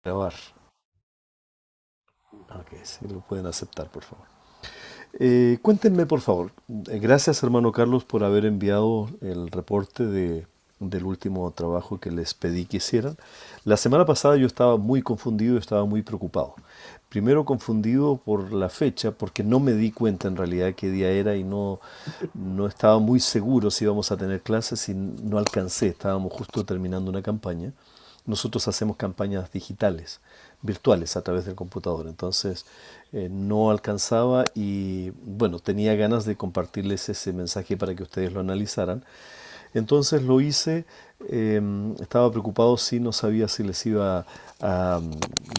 Grabar. Ok, si lo pueden aceptar, por favor. Cuéntenme, por favor. Gracias, hermano Carlos, por haber enviado el reporte del último trabajo que les pedí que hicieran. La semana pasada yo estaba muy confundido y estaba muy preocupado. Primero confundido por la fecha, porque no me di cuenta en realidad qué día era y no estaba muy seguro si íbamos a tener clases y no alcancé. Estábamos justo terminando una campaña. Nosotros hacemos campañas digitales, virtuales a través del computador. Entonces no alcanzaba y bueno, tenía ganas de compartirles ese mensaje para que ustedes lo analizaran. Entonces lo hice, estaba preocupado si no sabía si les iba a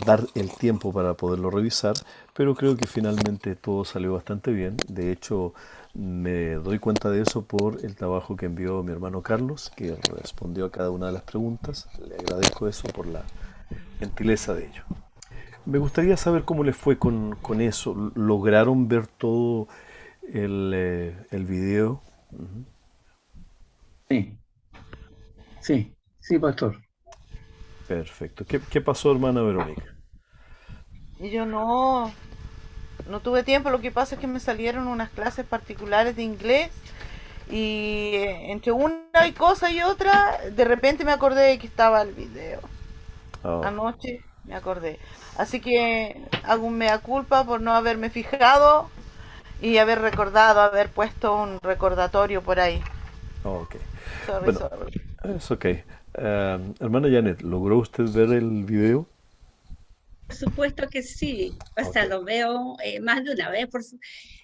dar el tiempo para poderlo revisar, pero creo que finalmente todo salió bastante bien. De hecho, me doy cuenta de eso por el trabajo que envió mi hermano Carlos, que respondió a cada una de las preguntas. Le agradezco eso por la gentileza de ello. Me gustaría saber cómo les fue con eso. ¿Lograron ver todo el video? Sí, sí, pastor. Perfecto. ¿Qué pasó, hermana Verónica? Y yo no tuve tiempo, lo que pasa es que me salieron unas clases particulares de inglés y entre una y cosa y otra, de repente me acordé de que estaba el video. Oh, Anoche me acordé. Así que hago un mea culpa por no haberme fijado y haber recordado, haber puesto un recordatorio por ahí. ok. Sorry, Bueno, sorry. es ok. Hermana Janet, ¿logró usted ver el video? Por supuesto que sí, o Ok. sea, lo veo más de una vez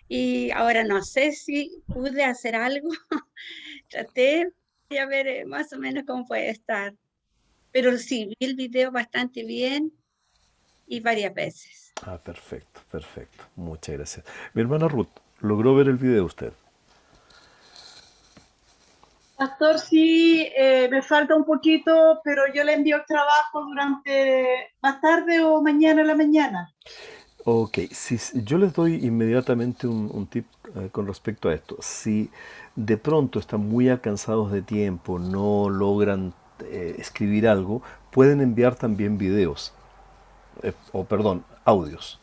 y ahora no sé si pude hacer algo, traté de ver más o menos cómo puede estar, pero sí, vi el video bastante bien y varias veces. Ah, perfecto, perfecto. Muchas gracias. Mi hermana Ruth, ¿logró ver el video usted? Pastor, sí, me falta un poquito, pero yo le envío el trabajo durante más tarde o mañana a la mañana. Ok, yo les doy inmediatamente un tip con respecto a esto. Si de pronto están muy alcanzados de tiempo, no logran escribir algo, pueden enviar también videos, o perdón, audios.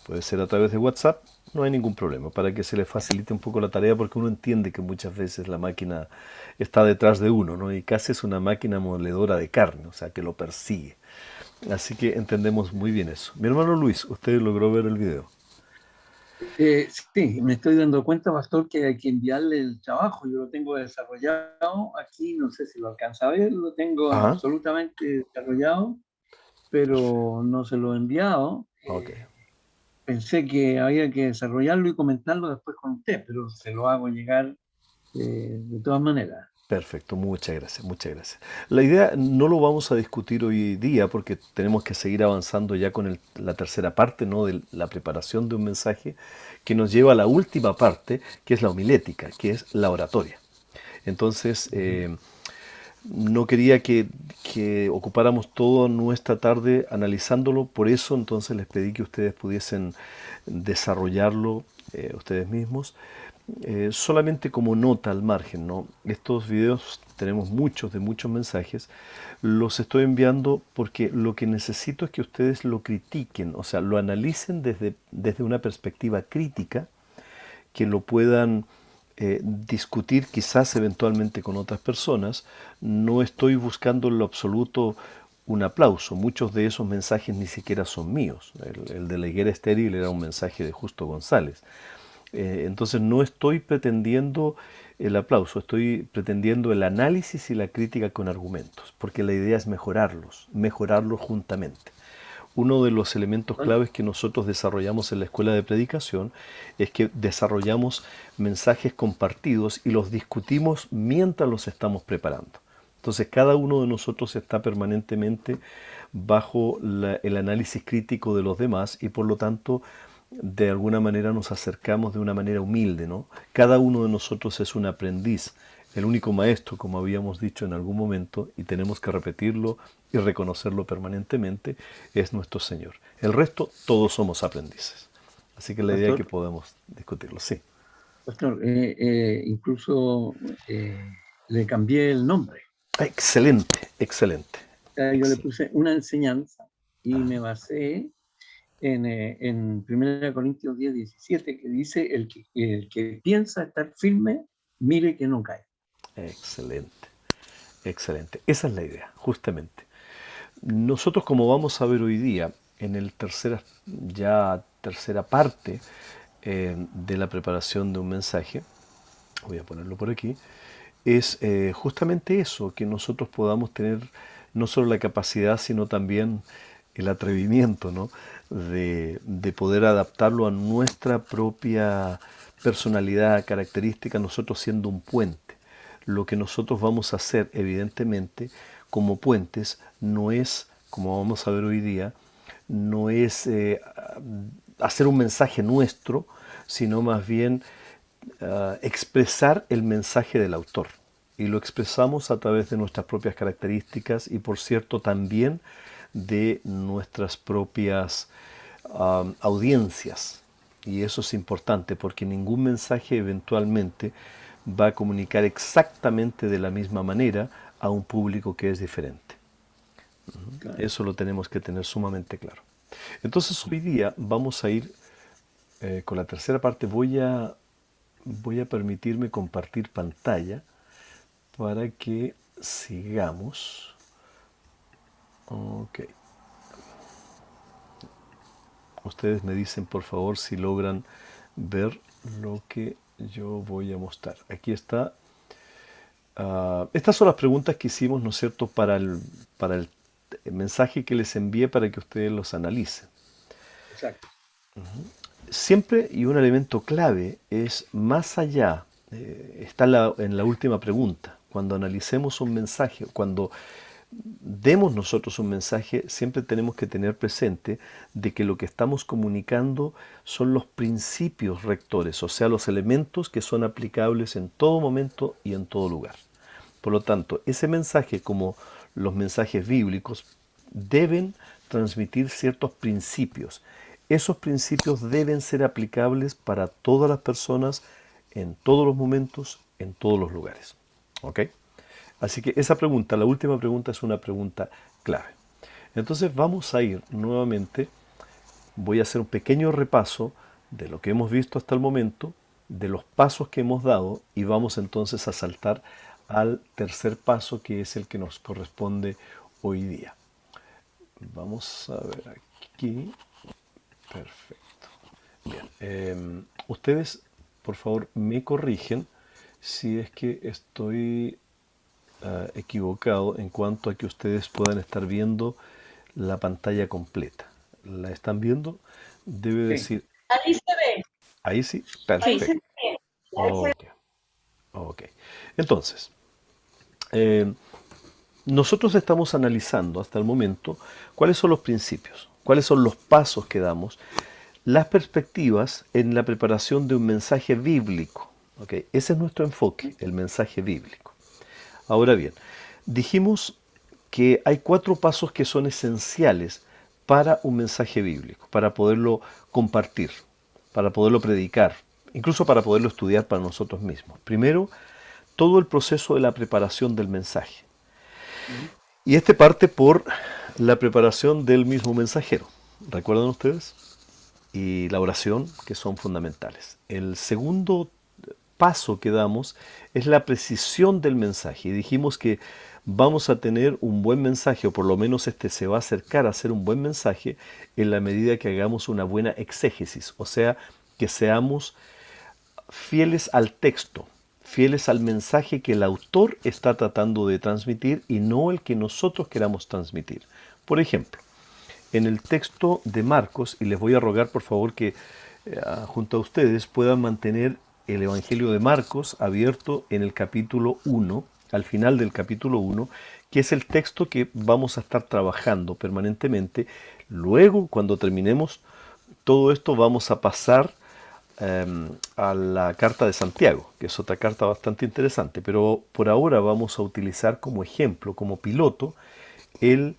Puede ser a través de WhatsApp, no hay ningún problema, para que se les facilite un poco la tarea, porque uno entiende que muchas veces la máquina está detrás de uno, ¿no? Y casi es una máquina moledora de carne, o sea, que lo persigue. Así que entendemos muy bien eso. Mi hermano Luis, ¿usted logró ver el video? Sí, me estoy dando cuenta, pastor, que hay que enviarle el trabajo. Yo lo tengo desarrollado aquí, no sé si lo alcanza a ver, lo tengo Ajá, absolutamente desarrollado, perfecto. pero no se lo he enviado. Ok, Pensé que había que desarrollarlo y comentarlo después con usted, pero se lo hago llegar de todas maneras. perfecto, muchas gracias, muchas gracias. La idea no lo vamos a discutir hoy día porque tenemos que seguir avanzando ya con la tercera parte, ¿no? De la preparación de un mensaje que nos lleva a la última parte, que es la homilética, que es la oratoria. Entonces, Ujú. no quería que ocupáramos toda nuestra tarde analizándolo, por eso entonces les pedí que ustedes pudiesen desarrollarlo ustedes mismos, solamente como nota al margen, ¿no? Estos videos tenemos muchos de muchos mensajes, los estoy enviando porque lo que necesito es que ustedes lo critiquen, o sea, lo analicen desde una perspectiva crítica, que lo puedan discutir quizás eventualmente con otras personas. No estoy buscando en lo absoluto un aplauso. Muchos de esos mensajes ni siquiera son míos. El de la higuera estéril era un mensaje de Justo González. Entonces no estoy pretendiendo el aplauso, estoy pretendiendo el análisis y la crítica con argumentos, porque la idea es mejorarlos juntamente. Uno de los elementos Bueno, claves que nosotros desarrollamos en la escuela de predicación es que desarrollamos mensajes compartidos y los discutimos mientras los estamos preparando. Entonces cada uno de nosotros está permanentemente bajo el análisis crítico de los demás y por lo tanto de alguna manera nos acercamos de una manera humilde, ¿no? Cada uno de nosotros es un aprendiz, el único maestro, como habíamos dicho en algún momento, y tenemos que repetirlo y reconocerlo permanentemente, es nuestro Señor. El resto, todos somos aprendices. Así que la idea es que pastor, podemos discutirlo, sí. pastor, incluso le cambié el nombre. Excelente, excelente. Yo le Excel. puse una enseñanza y me basé en 1 Corintios 10, 17, que dice, el que piensa estar firme, mire que no cae. Excelente, excelente. Esa es la idea, justamente. Nosotros, como vamos a ver hoy día, en el tercera parte de la preparación de un mensaje, voy a ponerlo por aquí, es justamente eso, que nosotros podamos tener no solo la capacidad, sino también el atrevimiento, ¿no? de poder adaptarlo a nuestra propia personalidad, característica, nosotros siendo un puente. Lo que nosotros vamos a hacer, evidentemente, como puentes, no es, como vamos a ver hoy día, no es hacer un mensaje nuestro, sino más bien expresar el mensaje del autor. Y lo expresamos a través de nuestras propias características y, por cierto, también de nuestras propias audiencias. Y eso es importante porque ningún mensaje eventualmente va a comunicar exactamente de la misma manera a un público que es diferente. Claro. Eso lo tenemos que tener sumamente claro. Entonces hoy día vamos a ir con la tercera parte. Voy a permitirme compartir pantalla para que sigamos. Ok. Ustedes me dicen por favor si logran ver lo que yo voy a mostrar. Aquí está. Estas son las preguntas que hicimos, ¿no es cierto?, para el mensaje que les envié para que ustedes los analicen. Exacto. Siempre, y un elemento clave, es más allá, está en la última pregunta. Cuando analicemos un mensaje, cuando demos nosotros un mensaje, siempre tenemos que tener presente de que lo que estamos comunicando son los principios rectores, o sea, los elementos que son aplicables en todo momento y en todo lugar. Por lo tanto, ese mensaje, como los mensajes bíblicos, deben transmitir ciertos principios. Esos principios deben ser aplicables para todas las personas, en todos los momentos, en todos los lugares. ¿Ok? Así que esa pregunta, la última pregunta, es una pregunta clave. Entonces vamos a ir nuevamente, voy a hacer un pequeño repaso de lo que hemos visto hasta el momento, de los pasos que hemos dado, y vamos entonces a saltar al tercer paso, que es el que nos corresponde hoy día. Vamos a ver aquí. Perfecto. Bien. Ustedes, por favor, me corrigen si es que estoy equivocado en cuanto a que ustedes puedan estar viendo la pantalla completa. ¿La están viendo? Debe Sí. decir... Ahí se ve. Ahí sí. Ahí se Perfecto. ve. Ok. Ok. Entonces, nosotros estamos analizando hasta el momento cuáles son los principios, cuáles son los pasos que damos, las perspectivas en la preparación de un mensaje bíblico. ¿Ok? Ese es nuestro enfoque, el mensaje bíblico. Ahora bien, dijimos que hay 4 pasos que son esenciales para un mensaje bíblico, para poderlo compartir, para poderlo predicar, incluso para poderlo estudiar para nosotros mismos. Primero, todo el proceso de la preparación del mensaje. Y este parte por la preparación del mismo mensajero. ¿Recuerdan ustedes? Y la oración, que son fundamentales. El segundo paso que damos es la precisión del mensaje. Y dijimos que vamos a tener un buen mensaje, o por lo menos este se va a acercar a ser un buen mensaje en la medida que hagamos una buena exégesis, o sea, que seamos fieles al texto, fieles al mensaje que el autor está tratando de transmitir y no el que nosotros queramos transmitir. Por ejemplo, en el texto de Marcos, y les voy a rogar por favor que junto a ustedes puedan mantener el Evangelio de Marcos abierto en el capítulo 1, al final del capítulo 1, que es el texto que vamos a estar trabajando permanentemente. Luego, cuando terminemos todo esto, vamos a pasar a la carta de Santiago, que es otra carta bastante interesante, pero por ahora vamos a utilizar como ejemplo, como piloto, el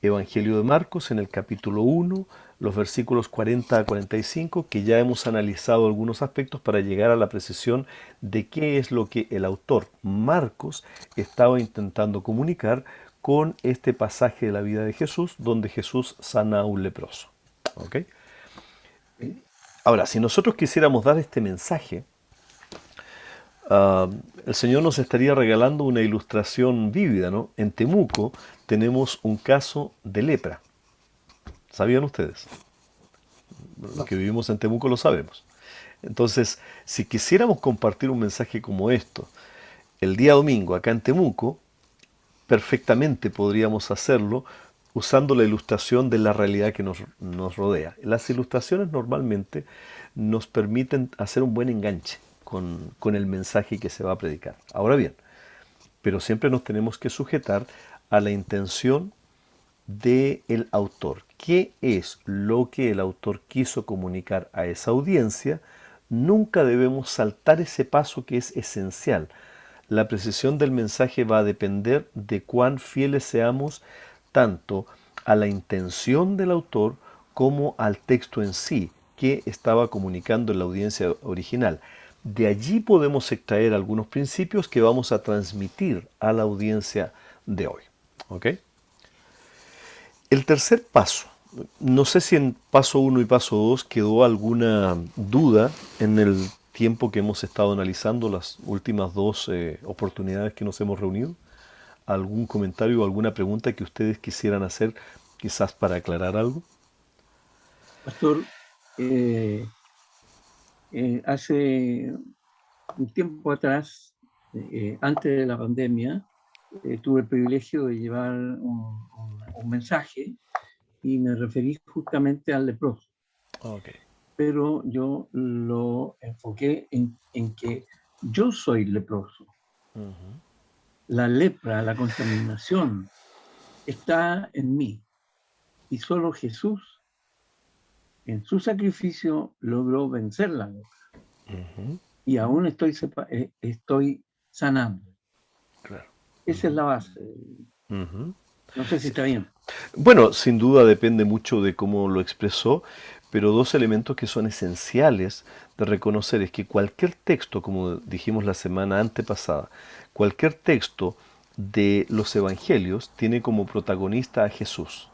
Evangelio de Marcos en el capítulo 1, los versículos 40 a 45, que ya hemos analizado algunos aspectos para llegar a la precisión de qué es lo que el autor Marcos estaba intentando comunicar con este pasaje de la vida de Jesús, donde Jesús sana a un leproso. ¿Ok? Ahora, si nosotros quisiéramos dar este mensaje, el Señor nos estaría regalando una ilustración vívida, ¿no? En Temuco tenemos un caso de lepra. ¿Sabían ustedes? Los que vivimos en Temuco lo sabemos. Entonces, si quisiéramos compartir un mensaje como esto, el día domingo acá en Temuco, perfectamente podríamos hacerlo usando la ilustración de la realidad que nos rodea. Las ilustraciones normalmente nos permiten hacer un buen enganche con el mensaje que se va a predicar. Ahora bien, pero siempre nos tenemos que sujetar a la intención del autor. ¿Qué es lo que el autor quiso comunicar a esa audiencia? Nunca debemos saltar ese paso que es esencial. La precisión del mensaje va a depender de cuán fieles seamos tanto a la intención del autor como al texto en sí que estaba comunicando en la audiencia original. De allí podemos extraer algunos principios que vamos a transmitir a la audiencia de hoy. ¿Ok? El tercer paso. No sé si en paso 1 y paso 2 quedó alguna duda en el tiempo que hemos estado analizando las últimas dos oportunidades que nos hemos reunido. ¿Algún comentario o alguna pregunta que ustedes quisieran hacer, quizás para aclarar algo? Pastor, hace un tiempo atrás, antes de la pandemia, tuve el privilegio de llevar un mensaje y me referí justamente al leproso. Ok. Pero yo lo enfoqué en que yo soy leproso. Ujú. La lepra, la contaminación, está en mí. Y solo Jesús, en su sacrificio, logró vencer la lepra. Ujú. Y aún estoy sanando. Claro. Esa es la base. Ujú. No sé si está bien. Bueno, sin duda depende mucho de cómo lo expresó, pero dos elementos que son esenciales de reconocer es que cualquier texto, como dijimos la semana antepasada, cualquier texto de los evangelios tiene como protagonista a Jesús,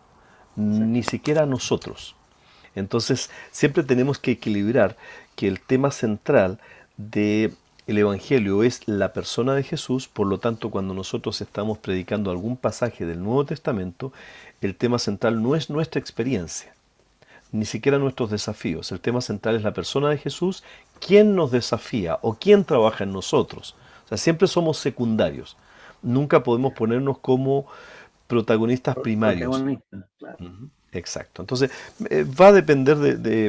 ni siquiera a nosotros. Entonces, siempre tenemos que equilibrar que el tema central del Evangelio es la persona de Jesús, por lo tanto, cuando nosotros estamos predicando algún pasaje del Nuevo Testamento, el tema central no es nuestra experiencia, ni siquiera nuestros desafíos. El tema central es la persona de Jesús, quién nos desafía o quién trabaja en nosotros. O sea, siempre somos secundarios. Nunca podemos ponernos como protagonistas primarios. Protagonista, claro. Ujú. Exacto. Entonces, va a depender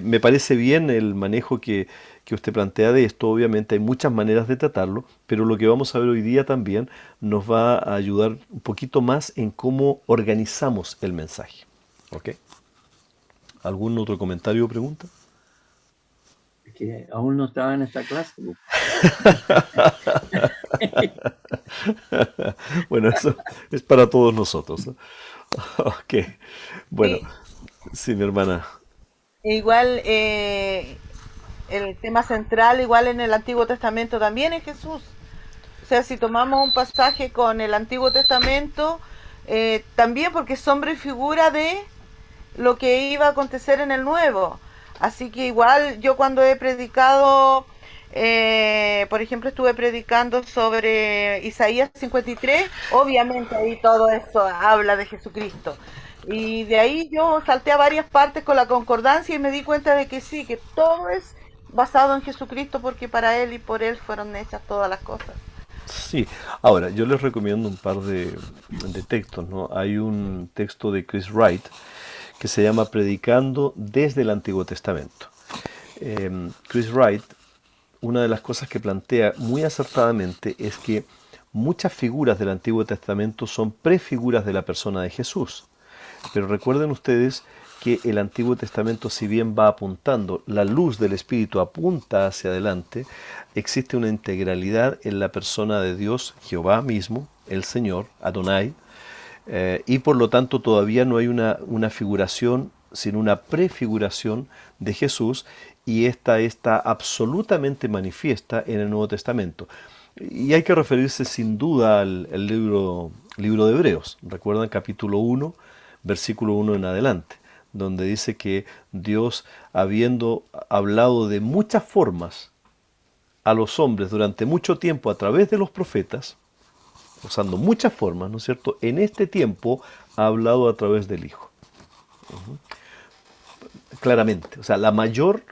me parece bien el manejo que usted plantea de esto. Obviamente hay muchas maneras de tratarlo, pero lo que vamos a ver hoy día también nos va a ayudar un poquito más en cómo organizamos el mensaje. ¿Ok? ¿Algún otro comentario o pregunta? Es que aún no estaba en esta clase. Bueno, eso es para todos nosotros, ¿no? Ok. Bueno, Sí, sí, mi hermana. igual el tema central, igual en el Antiguo Testamento también es Jesús. O sea, si tomamos un pasaje con el Antiguo Testamento, también porque es sombra y figura de lo que iba a acontecer en el Nuevo. Así que igual yo cuando he predicado, por ejemplo, estuve predicando sobre Isaías 53, obviamente ahí todo eso habla de Jesucristo. Y de ahí yo salté a varias partes con la concordancia y me di cuenta de que sí, que todo es basado en Jesucristo porque para Él y por Él fueron hechas todas las cosas. Sí, ahora yo les recomiendo un par de textos, ¿no? Hay un texto de Chris Wright que se llama Predicando desde el Antiguo Testamento. Chris Wright, una de las cosas que plantea muy acertadamente es que muchas figuras del Antiguo Testamento son prefiguras de la persona de Jesús. Pero recuerden ustedes que el Antiguo Testamento, si bien va apuntando, la luz del Espíritu apunta hacia adelante, existe una integralidad en la persona de Dios, Jehová mismo, el Señor, Adonai, y por lo tanto todavía no hay una figuración, sino una prefiguración de Jesús, y esta está absolutamente manifiesta en el Nuevo Testamento. Y hay que referirse sin duda al libro de Hebreos. Recuerdan capítulo 1, versículo 1 en adelante, donde dice que Dios, habiendo hablado de muchas formas a los hombres durante mucho tiempo a través de los profetas, usando muchas formas, ¿no es cierto? En este tiempo ha hablado a través del Hijo. Claramente, o sea, la mayor,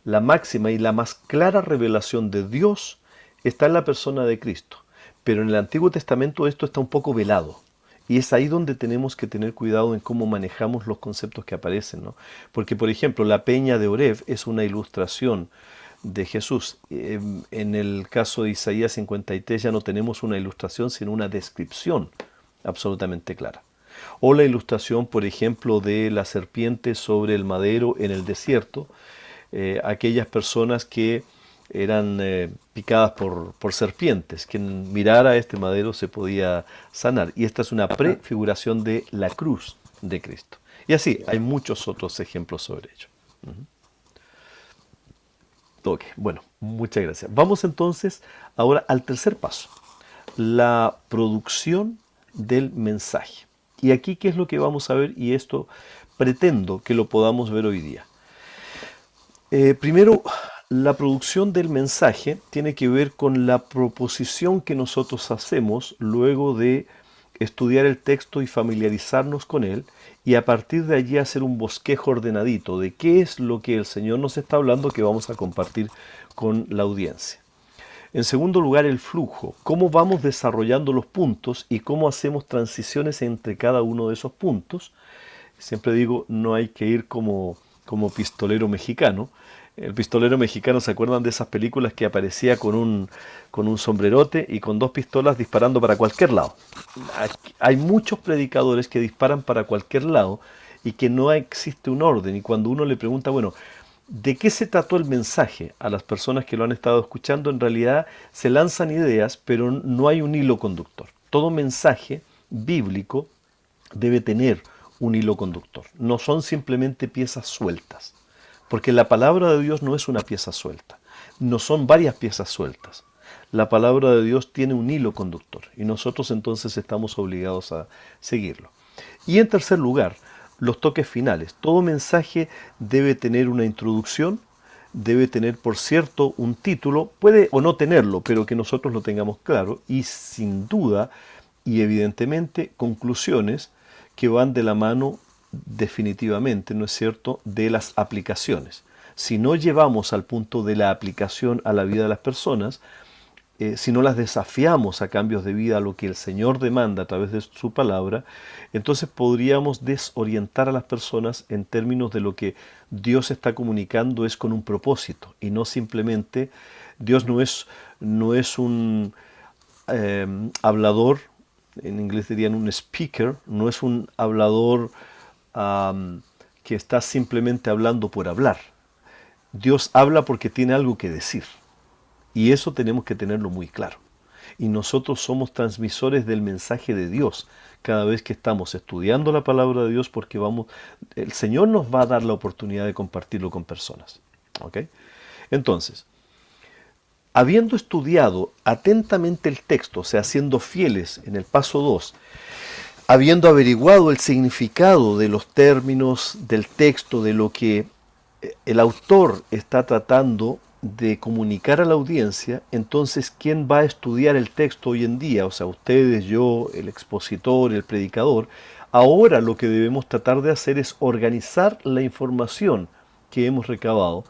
la máxima y la más clara revelación de Dios está en la persona de Cristo. Pero en el Antiguo Testamento esto está un poco velado. Y es ahí donde tenemos que tener cuidado en cómo manejamos los conceptos que aparecen, ¿no? Porque, por ejemplo, la peña de Oreb es una ilustración de Jesús. En el caso de Isaías 53 ya no tenemos una ilustración, sino una descripción absolutamente clara. O la ilustración, por ejemplo, de la serpiente sobre el madero en el desierto, aquellas personas que eran picadas por serpientes. Quien mirara este madero se podía sanar. Y esta es una prefiguración de la cruz de Cristo. Y así, hay muchos otros ejemplos sobre ello. Ok, bueno, muchas gracias. Vamos entonces ahora al tercer paso, la producción del mensaje. Y aquí, ¿qué es lo que vamos a ver? Y esto pretendo que lo podamos ver hoy día. Primero, la producción del mensaje tiene que ver con la proposición que nosotros hacemos luego de estudiar el texto y familiarizarnos con él, y a partir de allí hacer un bosquejo ordenadito de qué es lo que el Señor nos está hablando que vamos a compartir con la audiencia. En segundo lugar, el flujo, cómo vamos desarrollando los puntos y cómo hacemos transiciones entre cada uno de esos puntos. Siempre digo, no hay que ir como pistolero mexicano. El pistolero mexicano, ¿se acuerdan de esas películas que aparecía con un sombrerote y con 2 pistolas disparando para cualquier lado? Hay muchos predicadores que disparan para cualquier lado y que no existe un orden. Y cuando uno le pregunta, bueno, ¿de qué se trató el mensaje a las personas que lo han estado escuchando? En realidad se lanzan ideas, pero no hay un hilo conductor. Todo mensaje bíblico debe tener un hilo conductor. No son simplemente piezas sueltas. Porque la palabra de Dios no es una pieza suelta. No son varias piezas sueltas. La palabra de Dios tiene un hilo conductor. Y nosotros entonces estamos obligados a seguirlo. Y en tercer lugar, los toques finales. Todo mensaje debe tener una introducción, debe tener, por cierto, un título, puede o no tenerlo, pero que nosotros lo tengamos claro, y sin duda y evidentemente conclusiones que van de la mano definitivamente, ¿no es cierto?, de las aplicaciones. Si no llevamos al punto de la aplicación a la vida de las personas, si no las desafiamos a cambios de vida, a lo que el Señor demanda a través de su palabra, entonces podríamos desorientar a las personas en términos de lo que Dios está comunicando es con un propósito y no simplemente, Dios no es un hablador, en inglés dirían un speaker, no es un hablador que está simplemente hablando por hablar. Dios habla porque tiene algo que decir. Y eso tenemos que tenerlo muy claro. Y nosotros somos transmisores del mensaje de Dios cada vez que estamos estudiando la palabra de Dios, porque el Señor nos va a dar la oportunidad de compartirlo con personas. ¿Ok? Entonces, habiendo estudiado atentamente el texto, o sea, siendo fieles en el paso 2, habiendo averiguado el significado de los términos del texto, de lo que el autor está tratando de comunicar a la audiencia, entonces, ¿quién va a estudiar el texto hoy en día? O sea, ustedes, yo, el expositor, el predicador. Ahora lo que debemos tratar de hacer es organizar la información que hemos recabado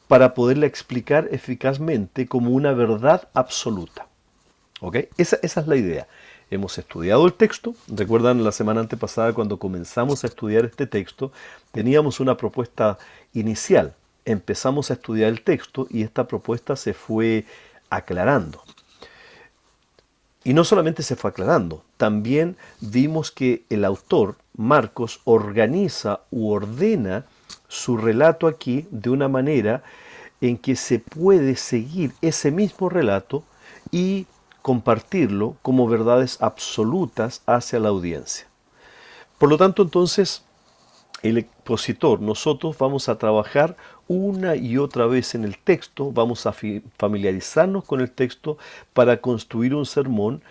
para poderla explicar eficazmente como una verdad absoluta. ¿Ok? Esa es la idea. Hemos estudiado el texto. Recuerdan la semana antepasada cuando comenzamos a estudiar este texto, teníamos una propuesta inicial. Empezamos a estudiar el texto y esta propuesta se fue aclarando. Y no solamente se fue aclarando, también vimos que el autor, Marcos, organiza u ordena su relato aquí de una manera en que se puede seguir ese mismo relato y compartirlo como verdades absolutas hacia la audiencia. Por lo tanto, entonces, el expositor, nosotros vamos a trabajar una y otra vez en el texto, vamos a familiarizarnos con el texto para construir un sermón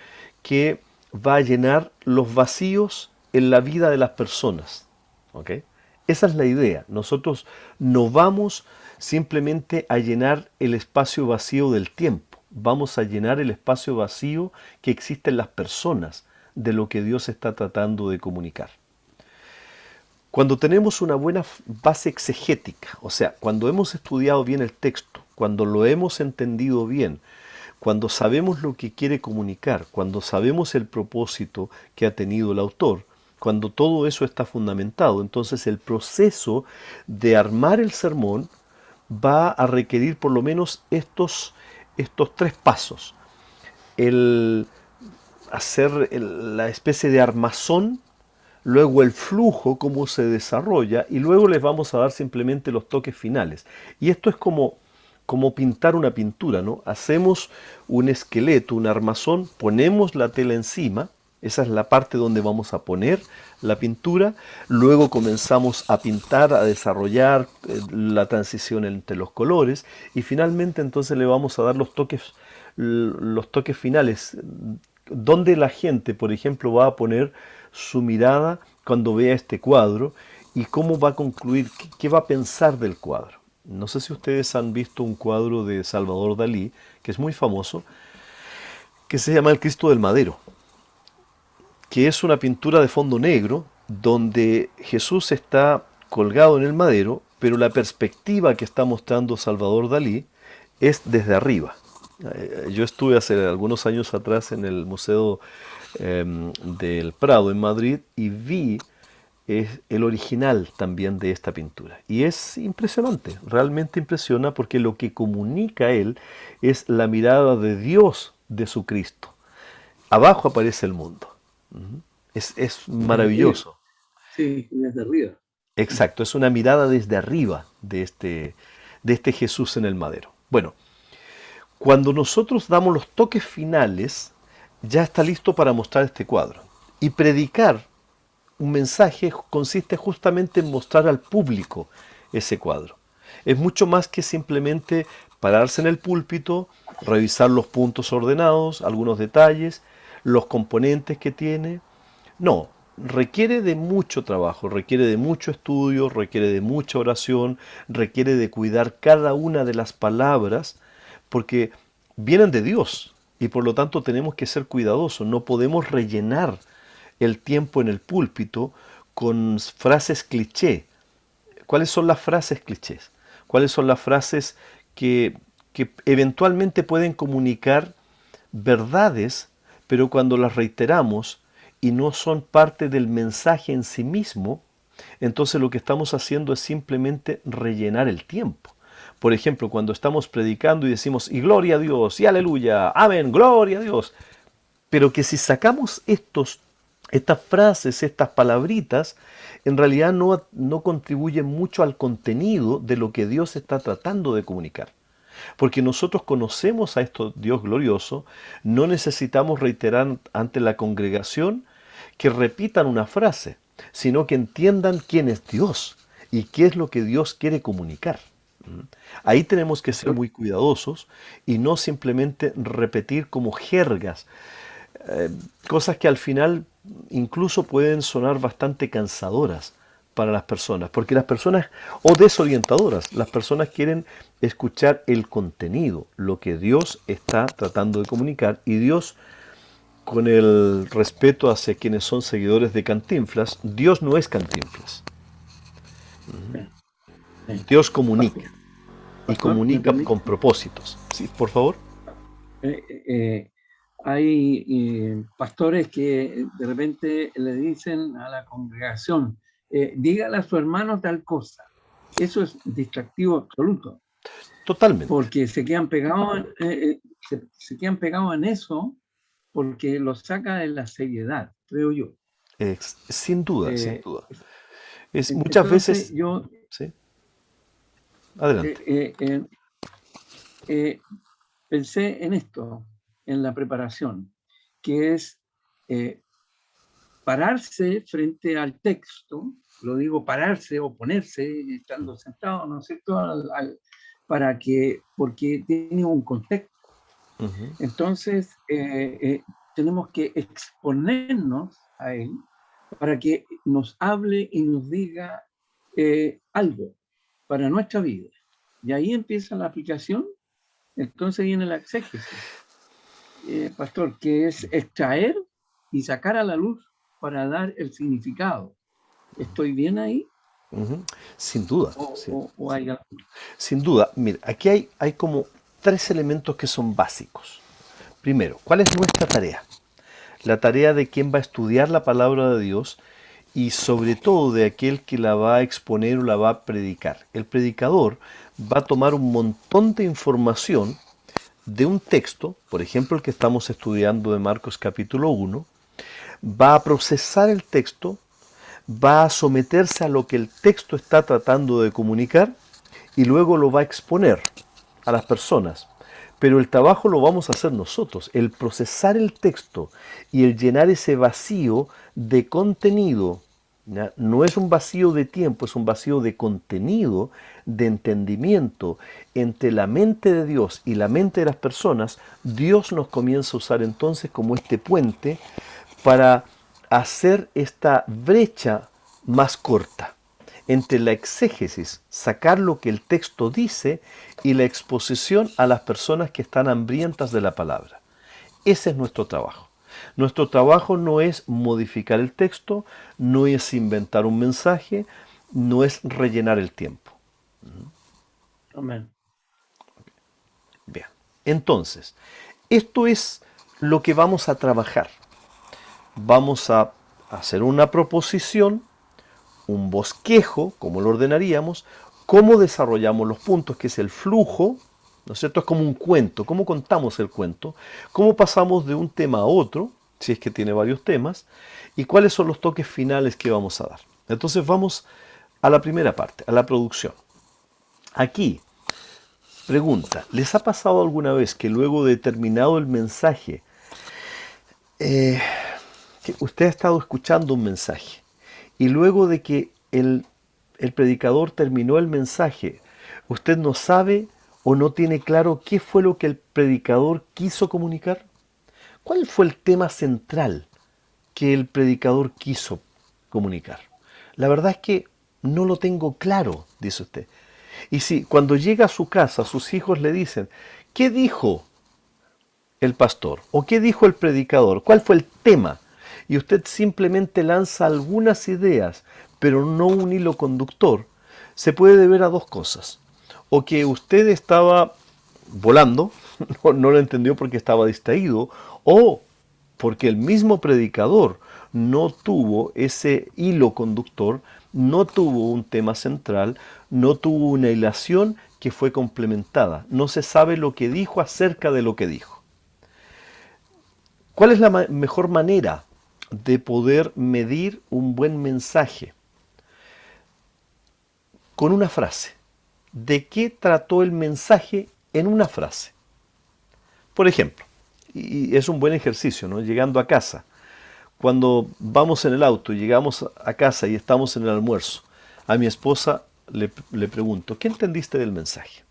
que va a llenar los vacíos en la vida de las personas. ¿Ok? Esa es la idea. Nosotros no vamos simplemente a llenar el espacio vacío del tiempo, vamos a llenar el espacio vacío que existe en las personas de lo que Dios está tratando de comunicar. Cuando tenemos una buena base exegética, o sea, cuando hemos estudiado bien el texto, cuando lo hemos entendido bien, cuando sabemos lo que quiere comunicar, cuando sabemos el propósito que ha tenido el autor, cuando todo eso está fundamentado, entonces el proceso de armar el sermón va a requerir por lo menos estos tres pasos. El hacer la especie de armazón, luego el flujo, cómo se desarrolla, y luego les vamos a dar simplemente los toques finales. Y esto es como pintar una pintura, ¿no? Hacemos un esqueleto, un armazón, ponemos la tela encima, esa es la parte donde vamos a poner la pintura, luego comenzamos a pintar, a desarrollar la transición entre los colores, y finalmente entonces le vamos a dar los toques finales, donde la gente, por ejemplo, va a poner su mirada cuando vea este cuadro y cómo va a concluir, qué va a pensar del cuadro. No sé si ustedes han visto un cuadro de Salvador Dalí, que es muy famoso, que se llama El Cristo del Madero, que es una pintura de fondo negro donde Jesús está colgado en el madero, pero la perspectiva que está mostrando Salvador Dalí es desde arriba. Yo estuve hace algunos años atrás en el Museo del Prado en Madrid y vi el original también de esta pintura. Y es impresionante, realmente impresiona porque lo que comunica él es la mirada de Dios de su Cristo. Abajo aparece el mundo. Es maravilloso. Sí, desde arriba. Exacto, es una mirada desde arriba de este Jesús en el madero. Bueno, cuando nosotros damos los toques finales, ya está listo para mostrar este cuadro. Y predicar un mensaje consiste justamente en mostrar al público ese cuadro. Es mucho más que simplemente pararse en el púlpito, revisar los puntos ordenados, algunos detalles, los componentes que tiene. No, requiere de mucho trabajo, requiere de mucho estudio, requiere de mucha oración, requiere de cuidar cada una de las palabras, porque vienen de Dios y por lo tanto tenemos que ser cuidadosos. No podemos rellenar el tiempo en el púlpito con frases cliché. ¿Cuáles son las frases clichés? ¿Cuáles son las frases que eventualmente pueden comunicar verdades, pero cuando las reiteramos y no son parte del mensaje en sí mismo, entonces lo que estamos haciendo es simplemente rellenar el tiempo? Por ejemplo, cuando estamos predicando y decimos, y gloria a Dios, y aleluya, amén, gloria a Dios, pero que si sacamos estas frases, estas palabritas, en realidad no contribuyen mucho al contenido de lo que Dios está tratando de comunicar. Porque nosotros conocemos a este Dios glorioso, no necesitamos reiterar ante la congregación que repitan una frase, sino que entiendan quién es Dios y qué es lo que Dios quiere comunicar. Ahí tenemos que ser muy cuidadosos y no simplemente repetir como jergas, cosas que al final incluso pueden sonar bastante cansadoras para las personas, porque las personas, o desorientadoras, las personas quieren escuchar el contenido, lo que Dios está tratando de comunicar, y Dios, con el respeto hacia quienes son seguidores de Cantinflas, Dios no es Cantinflas. Dios comunica, y Pastor, ¿me comunica permite? con propósitos. Sí, por favor. Hay pastores que de repente le dicen a la congregación, dígale a su hermano tal cosa. Eso es distractivo absoluto, Totalmente. porque se quedan pegados, se quedan pegados en eso, porque los saca de la seriedad, creo yo. Sin duda, sin Eh, duda. Muchas entonces veces... yo ¿Sí? Adelante. Pensé en esto, en la preparación, que es pararse frente al texto lo digo pararse o ponerse, estando sentado, ¿no es cierto? Porque tiene un contexto. Ujú. Entonces, tenemos que exponernos a él para que nos hable y nos diga algo para nuestra vida. Y ahí empieza la aplicación. Entonces viene la exégesis, pastor, que es extraer y sacar a la luz para dar el significado. ¿Estoy bien ahí? Ujú. Sin duda, sí. ¿O hay algo? Sin duda. Mira, aquí hay como tres elementos que son básicos. Primero, ¿cuál es nuestra tarea? La tarea de quien va a estudiar la palabra de Dios y sobre todo de aquel que la va a exponer o la va a predicar. El predicador va a tomar un montón de información de un texto, por ejemplo el que estamos estudiando de Marcos capítulo 1, va a procesar el texto, va a someterse a lo que el texto está tratando de comunicar y luego lo va a exponer a las personas. Pero el trabajo lo vamos a hacer nosotros, el procesar el texto y el llenar ese vacío de contenido. ¿Ya? No es un vacío de tiempo, es un vacío de contenido, de entendimiento entre la mente de Dios y la mente de las personas. Dios nos comienza a usar entonces como este puente para hacer esta brecha más corta entre la exégesis, sacar lo que el texto dice, y la exposición a las personas que están hambrientas de la palabra. Ese es nuestro trabajo. Nuestro trabajo no es modificar el texto, no es inventar un mensaje, no es rellenar el tiempo. Amén. Bien, entonces, esto es lo que vamos a trabajar. Vamos a hacer una proposición, un bosquejo, como lo ordenaríamos, cómo desarrollamos los puntos, que es el flujo, ¿no es cierto? Es como un cuento, cómo contamos el cuento, cómo pasamos de un tema a otro, si es que tiene varios temas, y cuáles son los toques finales que vamos a dar. Entonces vamos a la primera parte, a la producción. Aquí, pregunta, ¿les ha pasado alguna vez que luego de terminado el mensaje, que usted ha estado escuchando un mensaje, y luego de que el predicador terminó el mensaje, usted no sabe o no tiene claro qué fue lo que el predicador quiso comunicar? ¿Cuál fue el tema central que el predicador quiso comunicar? La verdad es que no lo tengo claro, dice usted. Y si cuando llega a su casa, sus hijos le dicen, ¿qué dijo el pastor? ¿O qué dijo el predicador? ¿Cuál fue el tema? Y usted simplemente lanza algunas ideas, pero no un hilo conductor, se puede deber a dos cosas. O que usted estaba volando, no lo entendió porque estaba distraído, o porque el mismo predicador no tuvo ese hilo conductor, no tuvo un tema central, no tuvo una hilación que fue complementada. No se sabe lo que dijo acerca de lo que dijo. ¿Cuál es la mejor manera de poder medir un buen mensaje? Con una frase. ¿De qué trató el mensaje en una frase? Por ejemplo, y es un buen ejercicio, ¿no? Llegando a casa, cuando vamos en el auto, llegamos a casa y estamos en el almuerzo, a mi esposa le pregunto, ¿qué entendiste del mensaje?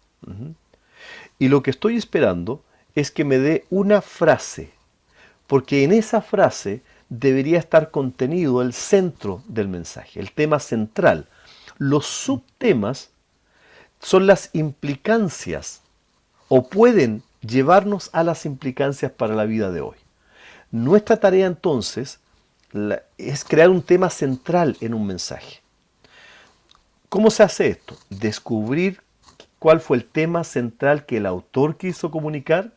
Y lo que estoy esperando es que me dé una frase, porque en esa frase debería estar contenido el centro del mensaje, el tema central. Los subtemas son las implicancias o pueden llevarnos a las implicancias para la vida de hoy. Nuestra tarea entonces es crear un tema central en un mensaje. ¿Cómo se hace esto? Descubrir cuál fue el tema central que el autor quiso comunicar,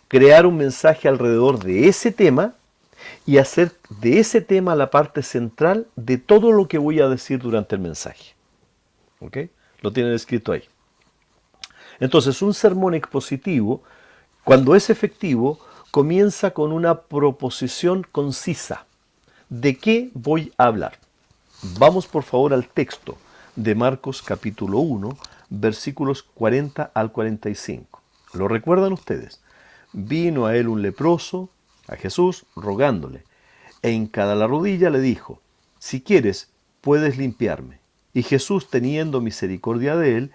crear un mensaje alrededor de ese tema y hacer de ese tema la parte central de todo lo que voy a decir durante el mensaje. ¿Ok? Lo tienen escrito ahí. Entonces, un sermón expositivo, cuando es efectivo, comienza con una proposición concisa. ¿De qué voy a hablar? Vamos por favor al texto de Marcos capítulo 1, versículos 40 al 45. ¿Lo recuerdan ustedes? Vino a él un leproso, a Jesús, rogándole, e hincada la rodilla le dijo, si quieres, puedes limpiarme. Y Jesús, teniendo misericordia de él,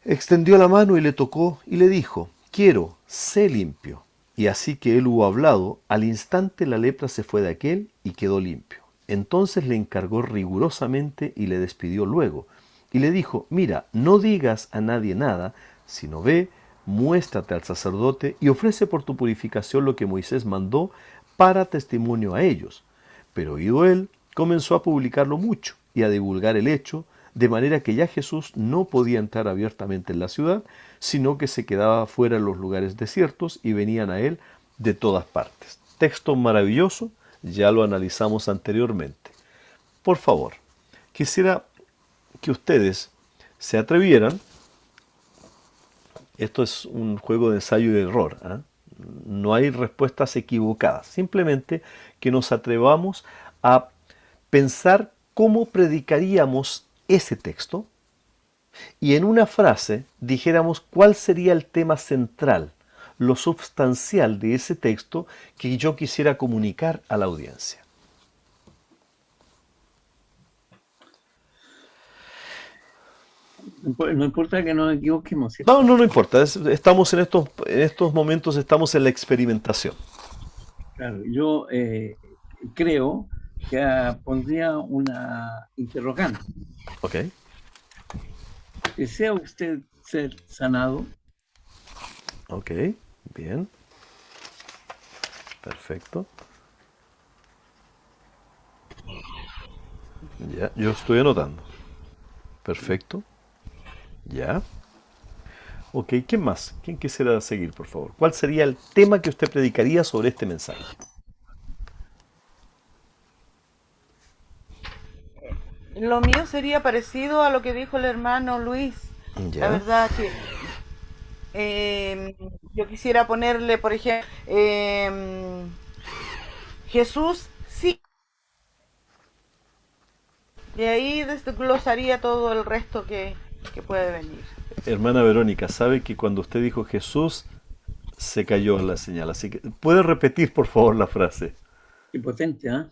extendió la mano y le tocó y le dijo, quiero, sé limpio. Y así que él hubo hablado, al instante la lepra se fue de aquél y quedó limpio. Entonces le encargó rigurosamente y le despidió luego. Y le dijo, mira, no digas a nadie nada, sino ve, muéstrate al sacerdote y ofrece por tu purificación lo que Moisés mandó para testimonio a ellos. Pero oído él, comenzó a publicarlo mucho y a divulgar el hecho, de manera que ya Jesús no podía entrar abiertamente en la ciudad, sino que se quedaba fuera en los lugares desiertos y venían a él de todas partes. Texto maravilloso, ya lo analizamos anteriormente. Por favor, quisiera que ustedes se atrevieran, esto es un juego de ensayo y error, ¿eh? No hay respuestas equivocadas, simplemente que nos atrevamos a pensar cómo predicaríamos ese texto y en una frase dijéramos cuál sería el tema central, lo substancial de ese texto que yo quisiera comunicar a la audiencia. No importa que nos equivoquemos, ¿cierto? No importa, estamos en estos momentos, estamos en la experimentación. Claro, yo creo que pondría una interrogante. Ok, ¿Desea usted ser sanado? ok, bien, perfecto. Ya, yo estoy anotando. Perfecto, ya. Ok, ¿quién más? ¿Quién quisiera seguir, por favor? ¿Cuál sería el tema que usted predicaría sobre este mensaje? Lo mío sería parecido a lo que dijo el hermano Luis. La Ya, verdad que yo quisiera ponerle, por ejemplo, Jesús sí. Y ahí desglosaría todo el resto que puede venir. hermana Verónica, sabe que cuando usted dijo Jesús, se cayó la señal, así que ¿puede repetir, por favor, la frase? Qué potente, ¿ah?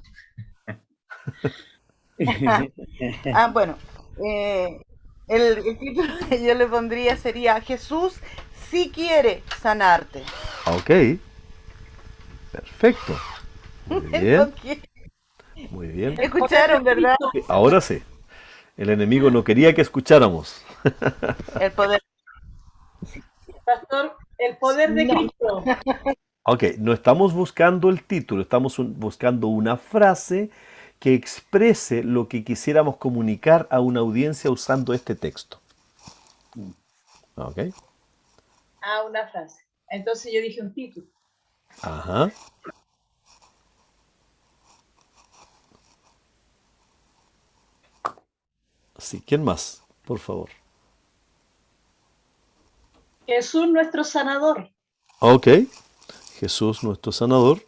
Bueno, el título que yo le pondría sería Jesús sí quiere sanarte. Ok, perfecto. Muy bien, muy bien. Escucharon, ¿verdad? Sí, ahora sí. El enemigo no quería que escucháramos. El poder. Pastor, el poder de No. Cristo. Ok, no estamos buscando el título, estamos buscando una frase que exprese lo que quisiéramos comunicar a una audiencia usando este texto. Ok, Una frase. Entonces yo dije un título. ajá. Sí, ¿quién más? Por favor. Jesús nuestro sanador. Ok, Jesús nuestro sanador.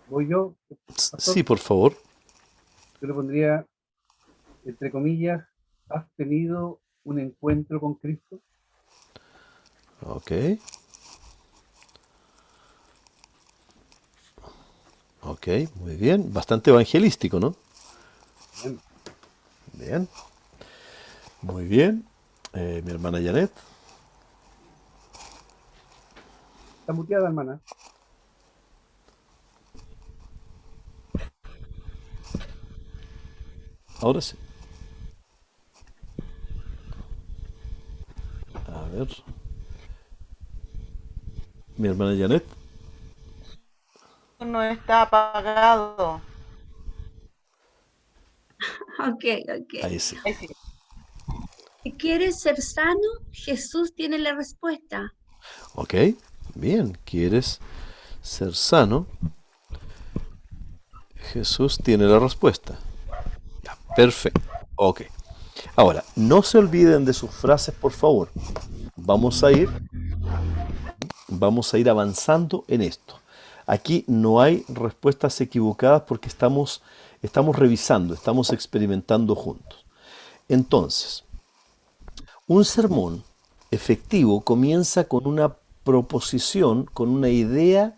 Voy yo, pastor. Sí, por favor. Yo le pondría, entre comillas, ¿has tenido un encuentro con Cristo? Ok. Ok, muy bien. Bastante evangelístico, ¿no? Bien. Bien. Muy bien. Mi hermana Janet. Está muteada, hermana. Ahora sí. A ver. Mi hermana Janet. No está apagado. Ok. Ahí sí. Ahí sí. Si quieres ser sano, Jesús tiene la respuesta. Ok. Bien. ¿Quieres ser sano? Jesús tiene la respuesta. Ya, perfecto. Ok. Ahora, no se olviden de sus frases, por favor. Vamos a ir avanzando en esto. Aquí no hay respuestas equivocadas porque estamos revisando, estamos experimentando juntos. Entonces, un sermón efectivo comienza con una proposición, con una idea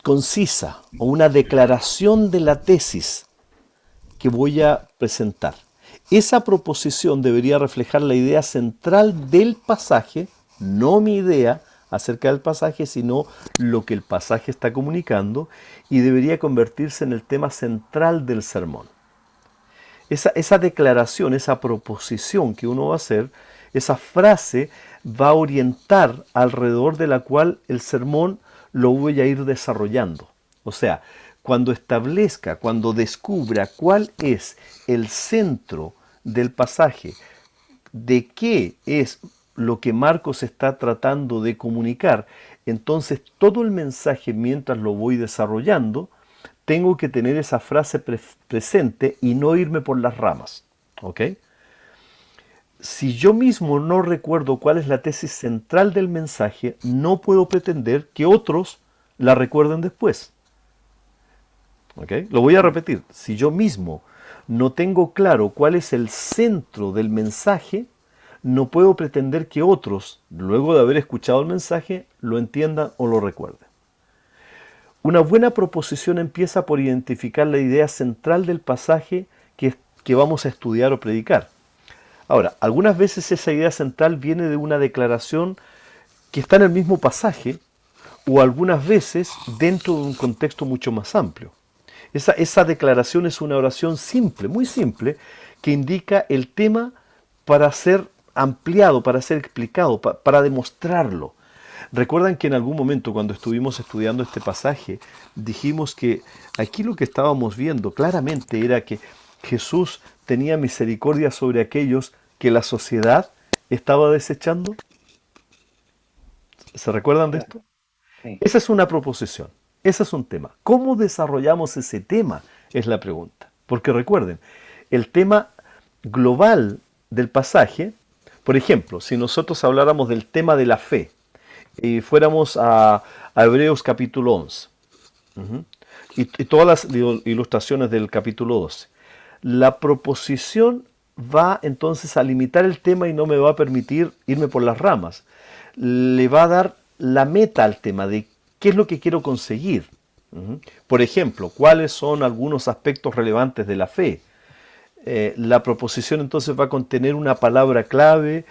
concisa o una declaración de la tesis que voy a presentar. Esa proposición debería reflejar la idea central del pasaje, no mi idea acerca del pasaje, sino lo que el pasaje está comunicando, y debería convertirse en el tema central del sermón. Esa declaración, esa proposición que uno va a hacer, esa frase va a orientar alrededor de la cual el sermón lo voy a ir desarrollando. O sea, cuando establezca, cuando descubra cuál es el centro del pasaje, de qué es lo que Marcos está tratando de comunicar, entonces todo el mensaje, mientras lo voy desarrollando, tengo que tener esa frase presente y no irme por las ramas. ¿Ok? Si yo mismo no recuerdo cuál es la tesis central del mensaje, no puedo pretender que otros la recuerden después. ¿Ok? Lo voy a repetir. Si yo mismo no tengo claro cuál es el centro del mensaje, no puedo pretender que otros, luego de haber escuchado el mensaje, lo entiendan o lo recuerden. Una buena proposición empieza por identificar la idea central del pasaje que vamos a estudiar o predicar. Ahora, algunas veces esa idea central viene de una declaración que está en el mismo pasaje, o algunas veces dentro de un contexto mucho más amplio. Esa declaración es una oración simple, muy simple, que indica el tema para ser ampliado, para ser explicado, para demostrarlo. Recuerdan que en algún momento cuando estuvimos estudiando este pasaje, dijimos que aquí lo que estábamos viendo claramente era que Jesús tenía misericordia sobre aquellos que la sociedad estaba desechando. ¿Se recuerdan de esto? Sí. Esa es una proposición, ese es un tema. ¿Cómo desarrollamos ese tema? Es la pregunta. Porque recuerden, el tema global del pasaje, por ejemplo, si nosotros habláramos del tema de la fe y fuéramos a Hebreos capítulo 11 y todas las ilustraciones del capítulo 12, la proposición va entonces a limitar el tema y no me va a permitir irme por las ramas. Le va a dar la meta al tema de qué es lo que quiero conseguir. Por ejemplo, cuáles son algunos aspectos relevantes de la fe. La proposición entonces va a contener una palabra clave,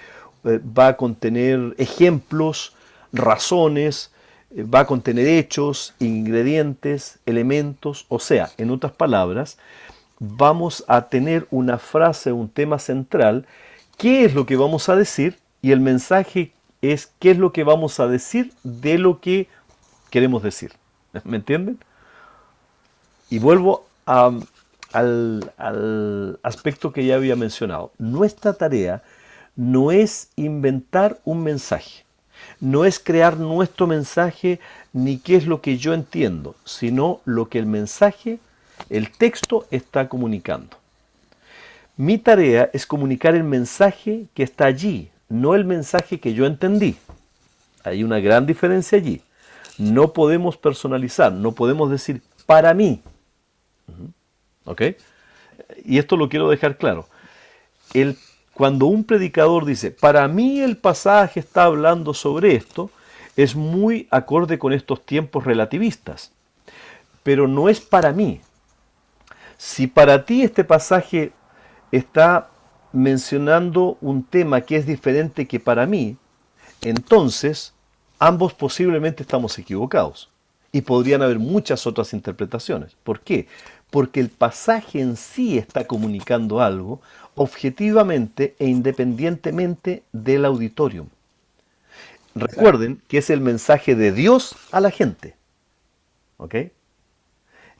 va a contener ejemplos, razones, va a contener hechos, ingredientes, elementos, o sea, en otras palabras, vamos a tener una frase, un tema central, qué es lo que vamos a decir, y el mensaje es qué es lo que vamos a decir de lo que queremos decir. ¿Me entienden? Y vuelvo al aspecto que ya había mencionado. Nuestra tarea no es inventar un mensaje, no es crear nuestro mensaje ni qué es lo que yo entiendo, sino lo que el mensaje, el texto está comunicando. Mi tarea es comunicar el mensaje que está allí, no el mensaje que yo entendí. Hay una gran diferencia allí. No podemos personalizar, no podemos decir para mí. ¿Ok? Y esto lo quiero dejar claro. Cuando un predicador dice, para mí el pasaje está hablando sobre esto, es muy acorde con estos tiempos relativistas. Pero no es para mí. Si para ti este pasaje está mencionando un tema que es diferente que para mí, entonces ambos posiblemente estamos equivocados. Y podrían haber muchas otras interpretaciones. ¿Por qué? Porque el pasaje en sí está comunicando algo objetivamente e independientemente del auditorium. Recuerden que es el mensaje de Dios a la gente. ¿Ok?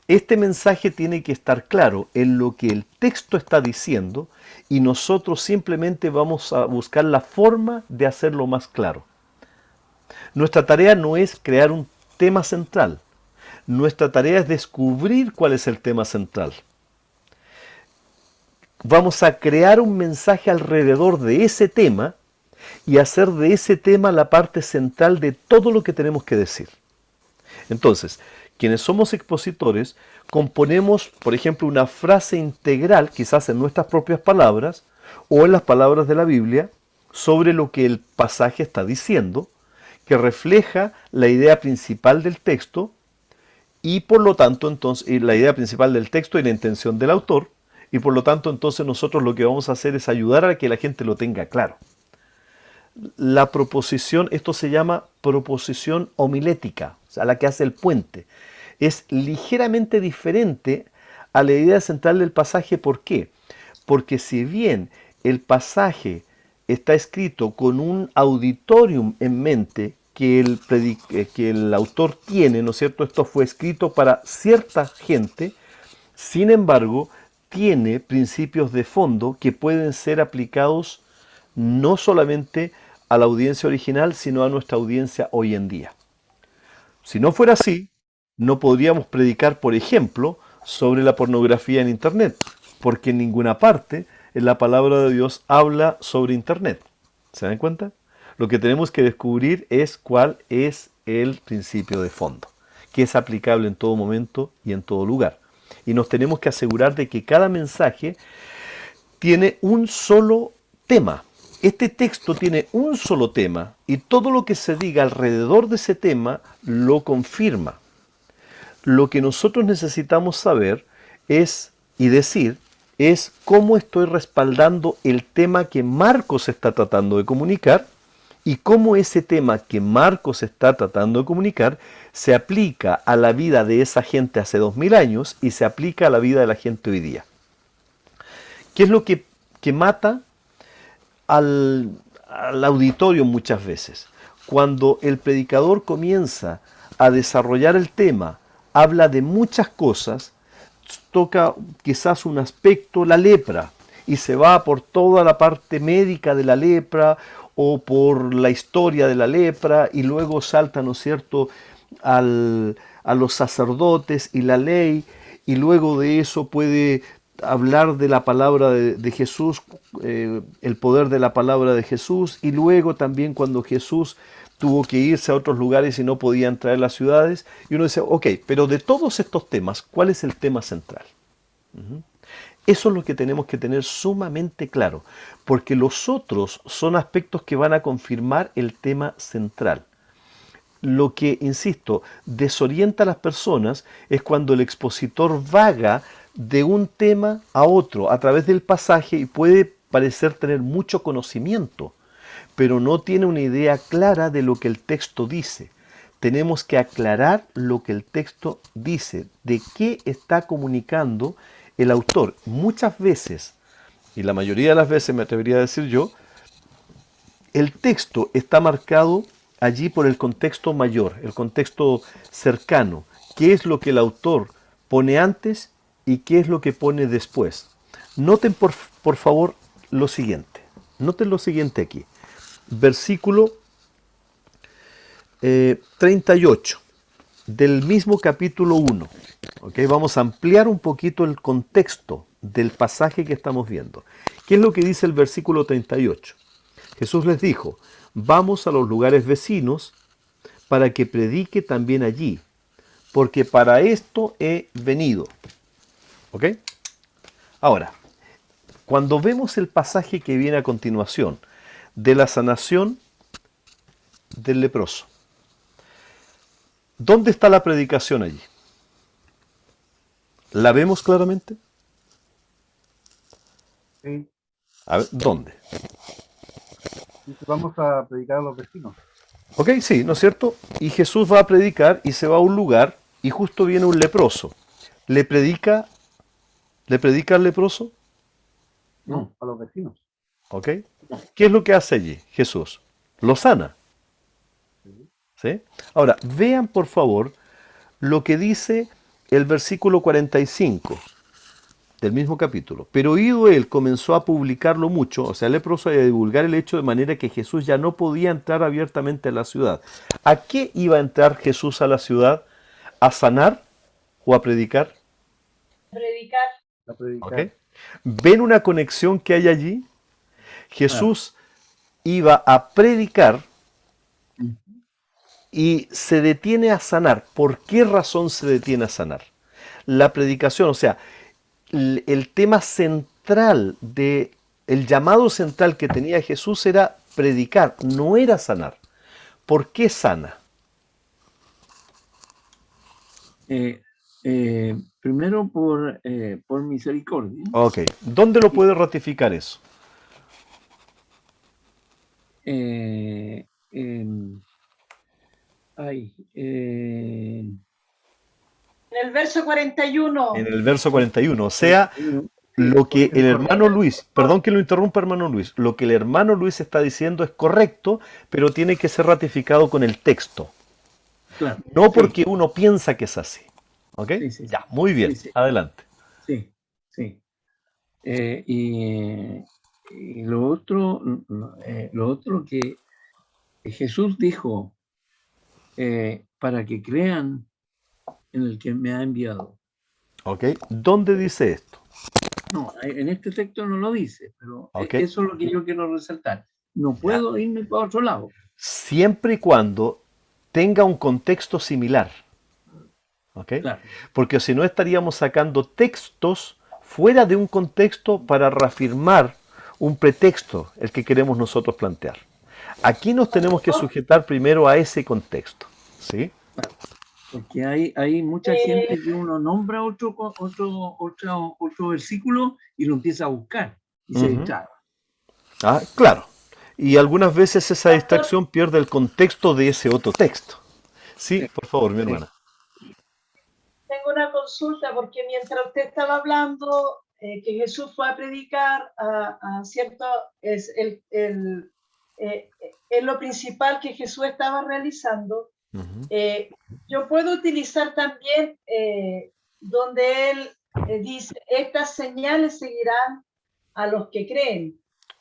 Este mensaje tiene que estar claro en lo que el texto está diciendo y nosotros simplemente vamos a buscar la forma de hacerlo más claro. Nuestra tarea no es crear un tema central. Nuestra tarea es descubrir cuál es el tema central. Vamos a crear un mensaje alrededor de ese tema y hacer de ese tema la parte central de todo lo que tenemos que decir. Entonces, quienes somos expositores, componemos, por ejemplo, una frase integral, quizás en nuestras propias palabras o en las palabras de la Biblia, sobre lo que el pasaje está diciendo, que refleja la idea principal del texto y por lo tanto entonces la idea principal del texto y la intención del autor, y por lo tanto entonces nosotros lo que vamos a hacer es ayudar a que la gente lo tenga claro. La proposición, esto se llama proposición homilética, o sea, la que hace el puente. Es ligeramente diferente a la idea central del pasaje. ¿Por qué? Porque si bien el pasaje está escrito con un auditorium en mente que el autor tiene, ¿no es cierto? Esto fue escrito para cierta gente, sin embargo, tiene principios de fondo que pueden ser aplicados no solamente a la audiencia original, sino a nuestra audiencia hoy en día. Si no fuera así, no podríamos predicar, por ejemplo, sobre la pornografía en Internet, porque en ninguna parte en la palabra de Dios habla sobre Internet. ¿Se dan cuenta? Lo que tenemos que descubrir es cuál es el principio de fondo, que es aplicable en todo momento y en todo lugar. Y nos tenemos que asegurar de que cada mensaje tiene un solo tema. Este texto tiene un solo tema y todo lo que se diga alrededor de ese tema lo confirma. Lo que nosotros necesitamos saber es, y decir, es cómo estoy respaldando el tema que Marcos está tratando de comunicar y cómo ese tema que Marcos está tratando de comunicar se aplica a la vida de esa gente hace 2000 años y se aplica a la vida de la gente hoy día. ¿Qué es lo que mata al auditorio muchas veces? Cuando el predicador comienza a desarrollar el tema, habla de muchas cosas, toca quizás un aspecto, la lepra, y se va por toda la parte médica de la lepra o por la historia de la lepra, y luego salta, ¿no es cierto?, a los sacerdotes y la ley, y luego de eso puede hablar de la palabra de Jesús, el poder de la palabra de Jesús, y luego también cuando Jesús tuvo que irse a otros lugares y no podía entrar en las ciudades, y uno dice, ok, pero de todos estos temas, ¿cuál es el tema central? Eso es lo que tenemos que tener sumamente claro, porque los otros son aspectos que van a confirmar el tema central. Lo que, insisto, desorienta a las personas es cuando el expositor vaga de un tema a otro a través del pasaje y puede parecer tener mucho conocimiento, pero no tiene una idea clara de lo que el texto dice. Tenemos que aclarar lo que el texto dice, de qué está comunicando el autor. Muchas veces, y la mayoría de las veces me atrevería a decir yo, el texto está marcado allí por el contexto mayor, el contexto cercano. ¿Qué es lo que el autor pone antes y qué es lo que pone después? Noten por favor lo siguiente. Noten lo siguiente aquí. Versículo 38 del mismo capítulo 1. ¿Okay? Vamos a ampliar un poquito el contexto del pasaje que estamos viendo. ¿Qué es lo que dice el versículo 38? Jesús les dijo, vamos a los lugares vecinos para que predique también allí, porque para esto he venido. ¿Ok? Ahora, cuando vemos el pasaje que viene a continuación, de la sanación del leproso, ¿dónde está la predicación allí? ¿La vemos claramente? Sí. A ver, ¿dónde? Dice, vamos a predicar a los vecinos. Ok, sí, ¿no es cierto? Y Jesús va a predicar y se va a un lugar y justo viene un leproso. ¿Le predica al leproso? No, a los vecinos. ¿Ok? ¿Qué es lo que hace allí Jesús? Lo sana. ¿Sí? Ahora, vean por favor lo que dice el versículo 45 del mismo capítulo. Pero oído él, comenzó a publicarlo mucho, o sea, el leproso, a divulgar el hecho de manera que Jesús ya no podía entrar abiertamente a la ciudad. ¿A qué iba a entrar Jesús a la ciudad? ¿A sanar o a predicar? A predicar. ¿Ok? ¿Ven una conexión que hay allí? Jesús iba a predicar y se detiene a sanar. ¿Por qué razón se detiene a sanar? La predicación, o sea, el tema central, el llamado central que tenía Jesús era predicar, no era sanar. ¿por qué sana? Primero por misericordia. Ok, ¿dónde lo puede ratificar eso? Eh, em, ay, En el verso 41. En el verso 41, o sea, lo que el hermano Luis, perdón que lo interrumpa hermano Luis, lo que el hermano Luis está diciendo es correcto, pero tiene que ser ratificado con el texto, claro, no sí, porque uno piensa que es así. ¿Ok? sí, sí, Ya, muy bien, sí, sí, adelante. sí, sí. Y lo otro que Jesús dijo, para que crean en el que me ha enviado. ¿Ok? ¿Dónde dice esto? No, en este texto no lo dice, pero ¿Ok? eso es lo que yo quiero resaltar. No puedo irme para otro lado. Siempre y cuando tenga un contexto similar. ¿Ok? Claro, Porque si no estaríamos sacando textos fuera de un contexto para reafirmar un pretexto, el que queremos nosotros plantear. Aquí nos tenemos que sujetar primero a ese contexto. ¿Sí? porque hay mucha gente que uno nombra otro versículo y lo empieza a buscar y se distrae. Ah, claro. Y algunas veces esa Pastor, distracción pierde el contexto de ese otro texto. Sí, Sí, por favor, mi sí. hermana. tengo una consulta porque mientras usted estaba hablando que Jesús fue a predicar a cierto, es lo principal que Jesús estaba realizando. Ujú. Yo puedo utilizar también donde él dice, estas señales seguirán a los que creen,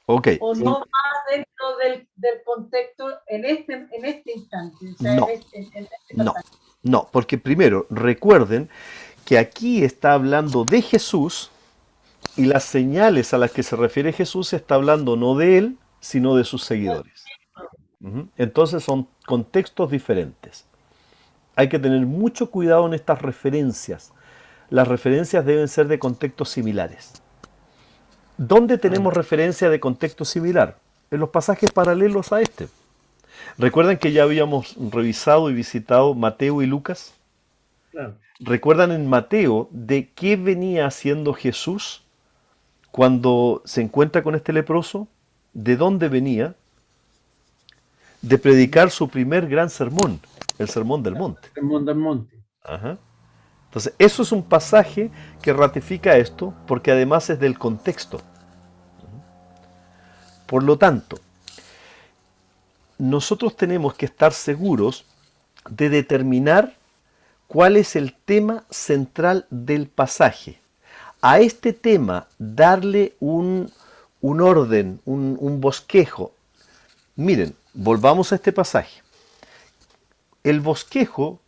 Ok, o no más dentro del contexto en este instante, o sea, no, en este no, pasaje. no, porque primero recuerden que aquí está hablando de Jesús y las señales a las que se refiere Jesús está hablando no de él, sino de sus seguidores. Ujú. Entonces son contextos diferentes. Hay que tener mucho cuidado en estas referencias. Las referencias deben ser de contextos similares. ¿Dónde tenemos referencia de contexto similar? En los pasajes paralelos a este. ¿Recuerdan que ya habíamos revisado y visitado Mateo y Lucas? Claro. ¿Recuerdan en Mateo de qué venía haciendo Jesús cuando se encuentra con este leproso? ¿De dónde venía? De predicar su primer gran sermón, el Sermón del Monte. El monte al monte. Ajá. Entonces, eso es un pasaje que ratifica esto, porque además es del contexto. Por lo tanto, nosotros tenemos que estar seguros de determinar cuál es el tema central del pasaje. A este tema darle un orden, un bosquejo. Miren, volvamos a este pasaje. El bosquejo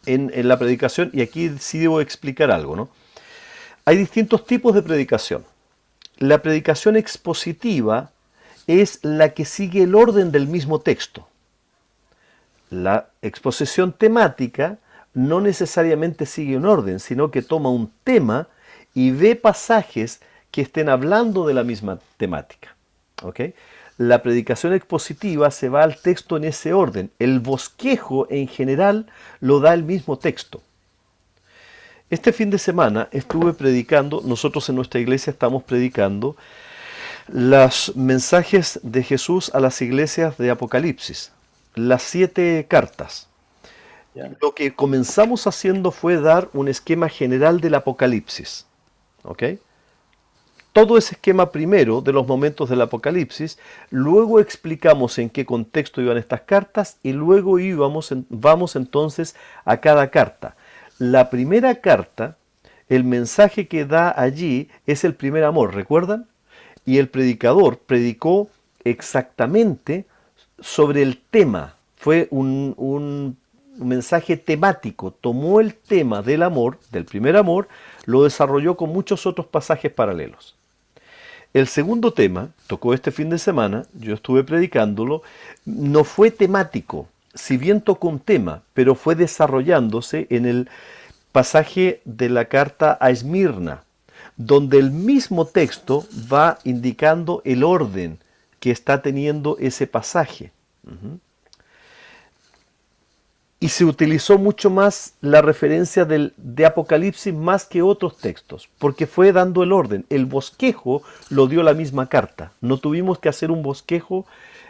en la predicación, y aquí sí debo explicar algo, ¿no? Hay distintos tipos de predicación. La predicación expositiva es la que sigue el orden del mismo texto. La exposición temática no necesariamente sigue un orden, sino que toma un tema y ve pasajes que estén hablando de la misma temática. ¿Ok? La predicación expositiva se va al texto en ese orden. El bosquejo en general lo da el mismo texto. Este fin de semana estuve predicando, nosotros en nuestra iglesia estamos predicando los mensajes de Jesús a las iglesias de Apocalipsis, las 7 cartas. Ya. Lo que comenzamos haciendo fue dar un esquema general del Apocalipsis. ¿Ok? Todo ese esquema primero de los momentos del Apocalipsis, luego explicamos en qué contexto iban estas cartas y luego vamos entonces a cada carta. La primera carta, el mensaje que da allí es el primer amor, ¿recuerdan? Y el predicador predicó exactamente sobre el tema. Fue un mensaje temático. Tomó el tema del amor, del primer amor, lo desarrolló con muchos otros pasajes paralelos. El segundo tema, tocó este fin de semana, yo estuve predicándolo, no fue temático, si bien tocó un tema, pero fue desarrollándose en el pasaje de la carta a Esmirna, donde el mismo texto va indicando el orden que está teniendo ese pasaje. y se utilizó mucho más la referencia de Apocalipsis más que otros textos, porque fue dando el orden. El bosquejo lo dio la misma carta. No tuvimos que hacer un bosquejo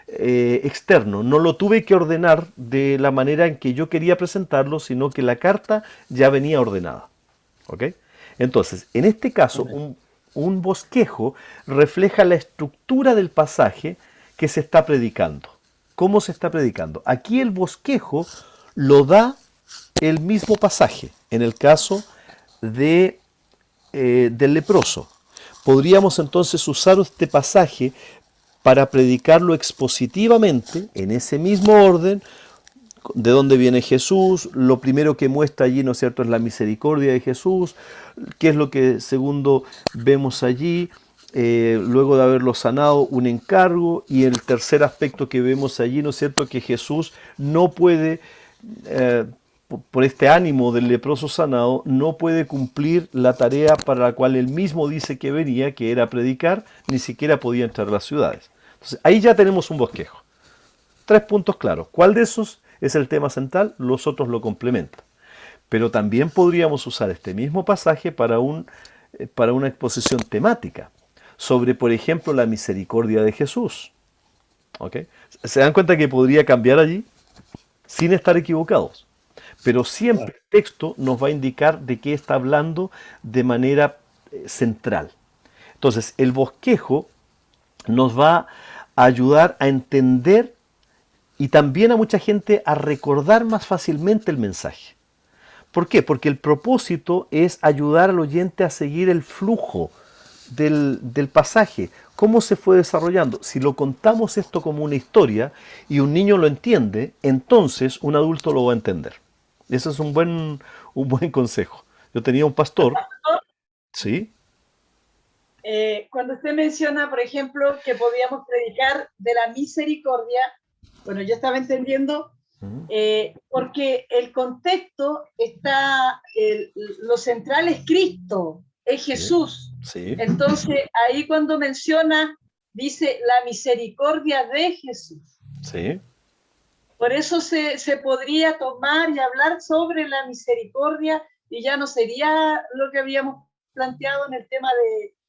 externo, no lo tuve que ordenar de la manera en que yo quería presentarlo, sino que la carta ya venía ordenada. ¿Ok? Entonces, en este caso, un bosquejo refleja la estructura del pasaje que se está predicando. ¿Cómo se está predicando? Aquí el bosquejo lo da el mismo pasaje, en el caso del leproso. Podríamos entonces usar este pasaje para predicarlo expositivamente, en ese mismo orden, de dónde viene Jesús. Lo primero que muestra allí, ¿no es cierto?, es la misericordia de Jesús. ¿Qué es lo que segundo vemos allí? Luego de haberlo sanado, un encargo. Y el tercer aspecto que vemos allí, ¿no es cierto?, que Jesús no puede, por este ánimo del leproso sanado, no puede cumplir la tarea para la cual él mismo dice que venía, que era predicar. Ni siquiera podía entrar a las ciudades. Entonces, ahí ya tenemos un bosquejo. 3 puntos claros. ¿Cuál de esos es el tema central? Los otros lo complementan. Pero también podríamos usar este mismo pasaje para una exposición temática sobre, por ejemplo, la misericordia de Jesús. ¿Ok? ¿Se dan cuenta que podría cambiar allí? Sin estar equivocados. Pero siempre el texto nos va a indicar de qué está hablando de manera central. Entonces, el bosquejo nos va a ayudar a entender y también a mucha gente a recordar más fácilmente el mensaje. ¿Por qué? Porque el propósito es ayudar al oyente a seguir el flujo del pasaje. ¿Cómo se fue desarrollando? Si lo contamos esto como una historia y un niño lo entiende, entonces un adulto lo va a entender. Ese es un buen consejo. Yo tenía un pastor. ¿Sí? Cuando usted menciona, por ejemplo, que podíamos predicar de la misericordia, bueno, yo estaba entendiendo, porque el contexto está, lo central es Cristo, es Jesús. Sí. Entonces, ahí cuando menciona, dice la misericordia de Jesús. Sí. Por eso se podría tomar y hablar sobre la misericordia, y ya no sería lo que habíamos planteado en el tema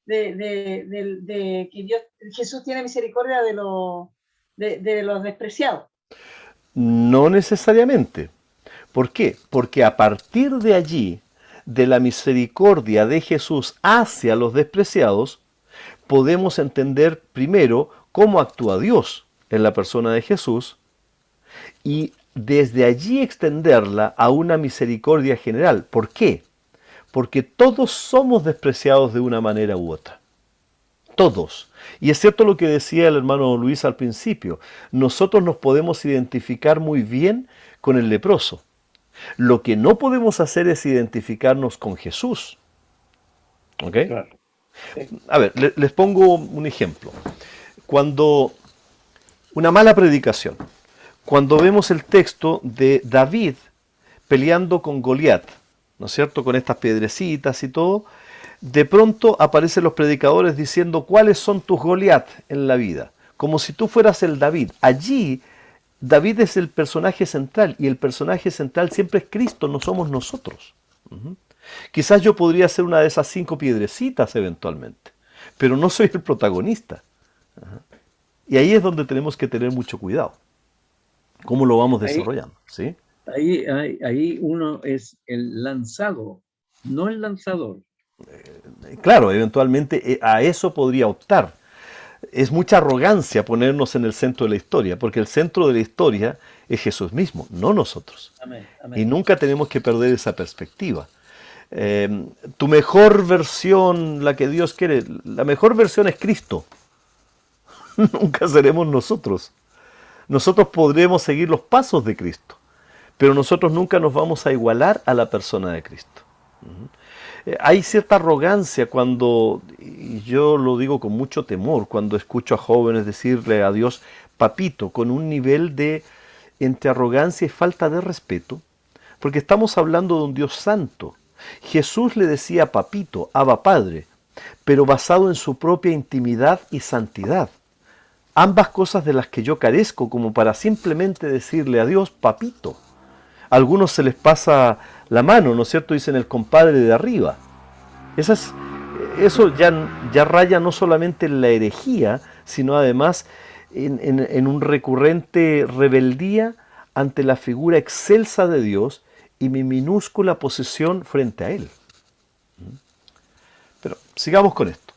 de que Jesús tiene misericordia de los despreciados. No necesariamente. ¿Por qué? Porque a partir de allí, de la misericordia de Jesús hacia los despreciados, podemos entender primero cómo actúa Dios en la persona de Jesús y desde allí extenderla a una misericordia general. ¿Por qué? Porque todos somos despreciados de una manera u otra. Todos. Y es cierto lo que decía el hermano Luis al principio. Nosotros nos podemos identificar muy bien con el leproso. Lo que no podemos hacer es identificarnos con Jesús. ¿Ok? Claro. A ver, les pongo un ejemplo. Cuando una mala predicación, cuando vemos el texto de David peleando con Goliat, ¿no es cierto?, con estas piedrecitas y todo, de pronto aparecen los predicadores diciendo cuáles son tus Goliat en la vida, como si tú fueras el David. Allí David es el personaje central y el personaje central siempre es Cristo, no somos nosotros. Quizás yo podría ser una de esas 5 piedrecitas eventualmente, pero no soy el protagonista. Y ahí es donde tenemos que tener mucho cuidado. ¿Cómo lo vamos desarrollando? ¿Sí? Ahí uno es el lanzado, no el lanzador. Claro, eventualmente a eso podría optar. Es mucha arrogancia ponernos en el centro de la historia, porque el centro de la historia es Jesús mismo, no nosotros. Amén, amén. Y nunca tenemos que perder esa perspectiva. Tu mejor versión, la que Dios quiere, la mejor versión es Cristo. Nunca seremos nosotros. Nosotros podremos seguir los pasos de Cristo, pero nosotros nunca nos vamos a igualar a la persona de Cristo. Hay cierta arrogancia cuando, y yo lo digo con mucho temor, cuando escucho a jóvenes decirle a Dios papito, con un nivel de entre arrogancia y falta de respeto, porque estamos hablando de un Dios santo. Jesús le decía papito, Abba Padre, pero basado en su propia intimidad y santidad. Ambas cosas de las que yo carezco como para simplemente decirle a Dios papito. a algunos se les pasa la mano, ¿no es cierto? Dicen el compadre de arriba. Eso ya raya no solamente en la herejía, sino además en un recurrente rebeldía ante la figura excelsa de Dios y mi minúscula posición frente a Él. Pero sigamos con esto.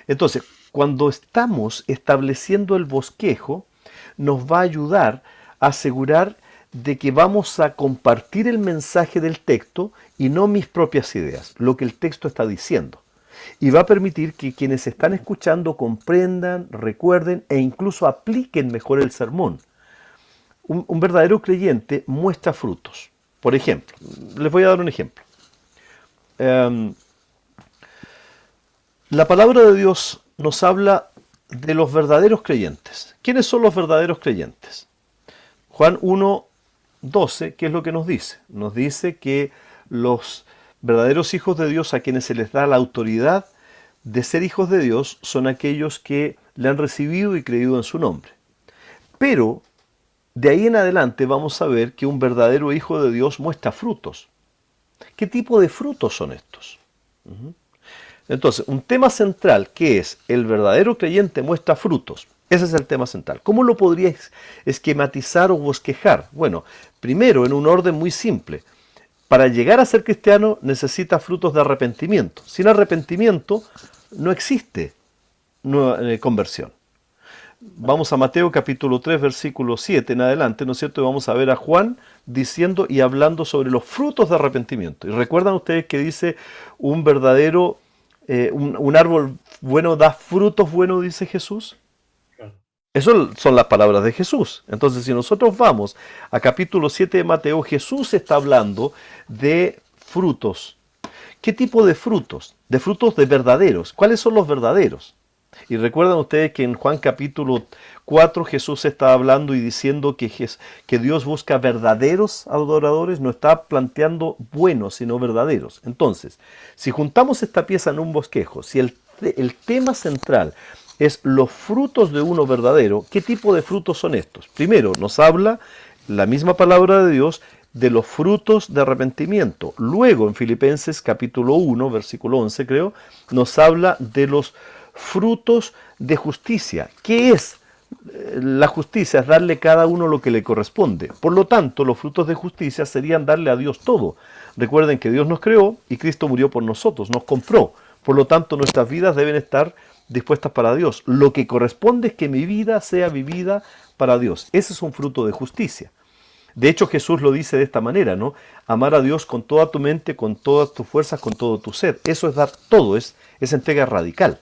Entonces, cuando estamos estableciendo el bosquejo, nos va a ayudar a asegurar de que vamos a compartir el mensaje del texto y no mis propias ideas, lo que el texto está diciendo. Y va a permitir que quienes están escuchando comprendan, recuerden e incluso apliquen mejor el sermón. Un verdadero creyente muestra frutos. Por ejemplo, les voy a dar un ejemplo. La palabra de Dios nos habla de los verdaderos creyentes. ¿Quiénes son los verdaderos creyentes? Juan 1:12, ¿qué es lo que nos dice? Nos dice que los verdaderos hijos de Dios, a quienes se les da la autoridad de ser hijos de Dios, son aquellos que le han recibido y creído en su nombre. Pero de ahí en adelante vamos a ver que un verdadero hijo de Dios muestra frutos. ¿Qué tipo de frutos son estos? Entonces, un tema central que es el verdadero creyente muestra frutos. Ese es el tema central. ¿Cómo lo podría esquematizar o bosquejar? Bueno, primero en un orden muy simple. Para llegar a ser cristiano necesita frutos de arrepentimiento. Sin arrepentimiento no existe conversión. Vamos a Mateo capítulo 3, versículo 7 en adelante, ¿no es cierto? Y vamos a ver a Juan diciendo y hablando sobre los frutos de arrepentimiento. Y recuerdan ustedes que dice un verdadero, un árbol bueno da frutos buenos, dice Jesús. Esas son las palabras de Jesús. Entonces, si nosotros vamos a capítulo 7 de Mateo, Jesús está hablando de frutos. ¿Qué tipo de frutos? De frutos de verdaderos. ¿Cuáles son los verdaderos? Y recuerdan ustedes que en Juan capítulo 4 Jesús está hablando y diciendo que Dios busca verdaderos adoradores, no está planteando buenos, sino verdaderos. Entonces, si juntamos esta pieza en un bosquejo, si el tema central es los frutos de uno verdadero, ¿qué tipo de frutos son estos? Primero, nos habla la misma palabra de Dios de los frutos de arrepentimiento. Luego, en Filipenses capítulo 1, versículo 11 creo, nos habla de los frutos de justicia. ¿Qué es la justicia? Es darle a cada uno lo que le corresponde. Por lo tanto, los frutos de justicia serían darle a Dios todo. Recuerden que Dios nos creó y Cristo murió por nosotros, nos compró. Por lo tanto, nuestras vidas deben estar dispuestas para Dios. Lo que corresponde es que mi vida sea vivida para Dios. Ese es un fruto de justicia. De hecho, Jesús lo dice de esta manera, ¿no? Amar a Dios con toda tu mente, con todas tus fuerzas, con todo tu ser. Eso es dar todo, es entrega radical.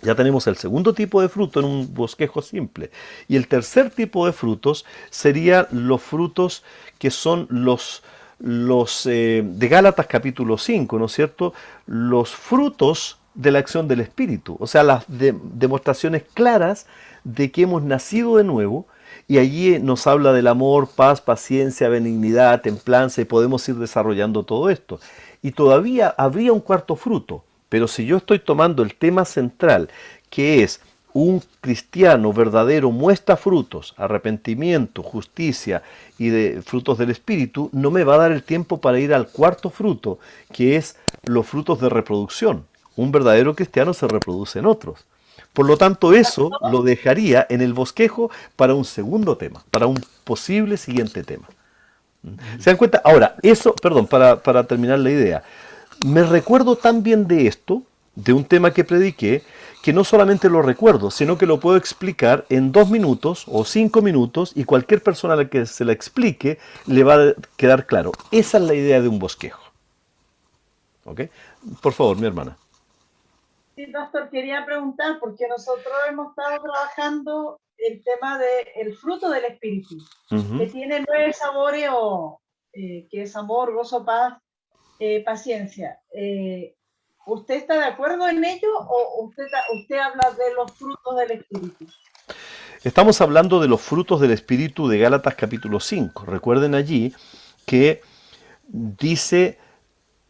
Ya tenemos el segundo tipo de fruto en un bosquejo simple. Y el tercer tipo de frutos serían los frutos que son los de Gálatas capítulo 5, ¿no es cierto? Los frutos de la acción del Espíritu, o sea, las demostraciones claras de que hemos nacido de nuevo, y allí nos habla del amor, paz, paciencia, benignidad, templanza, y podemos ir desarrollando todo esto. Y todavía habría un cuarto fruto, pero si yo estoy tomando el tema central, que es un cristiano verdadero muestra frutos, arrepentimiento, justicia y de frutos del Espíritu, no me va a dar el tiempo para ir al cuarto fruto, que es los frutos de reproducción. Un verdadero cristiano se reproduce en otros. Por lo tanto, eso lo dejaría en el bosquejo para un segundo tema, para un posible siguiente tema. ¿Se dan cuenta? Ahora, eso, perdón, para terminar la idea, me recuerdo tan bien de esto, de un tema que prediqué, que no solamente lo recuerdo, sino que lo puedo explicar en 2 minutos o 5 minutos y cualquier persona a la que se la explique le va a quedar claro. Esa es la idea de un bosquejo. ¿Ok? Por favor, mi hermana. Sí, pastor, quería preguntar, porque nosotros hemos estado trabajando el tema del fruto del Espíritu, que tiene 9 sabores, que es amor, gozo, paz, paciencia. ¿Usted está de acuerdo en ello o usted habla de los frutos del Espíritu? Estamos hablando de los frutos del Espíritu de Gálatas capítulo 5. Recuerden allí que dice,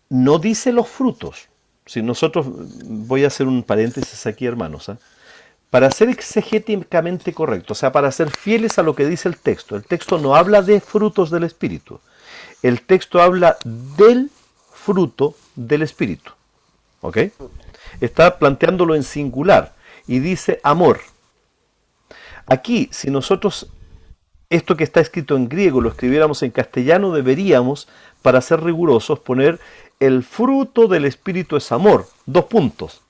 no dice los frutos. Si nosotros, voy a hacer un paréntesis aquí, hermanos, para ser exegéticamente correcto, o sea, para ser fieles a lo que dice el texto no habla de frutos del Espíritu. el texto habla del fruto del Espíritu. ¿Ok? Está planteándolo en singular y dice amor. Aquí, si nosotros esto que está escrito en griego lo escribiéramos en castellano, deberíamos, para ser rigurosos, poner el fruto del Espíritu es amor. 2 puntos.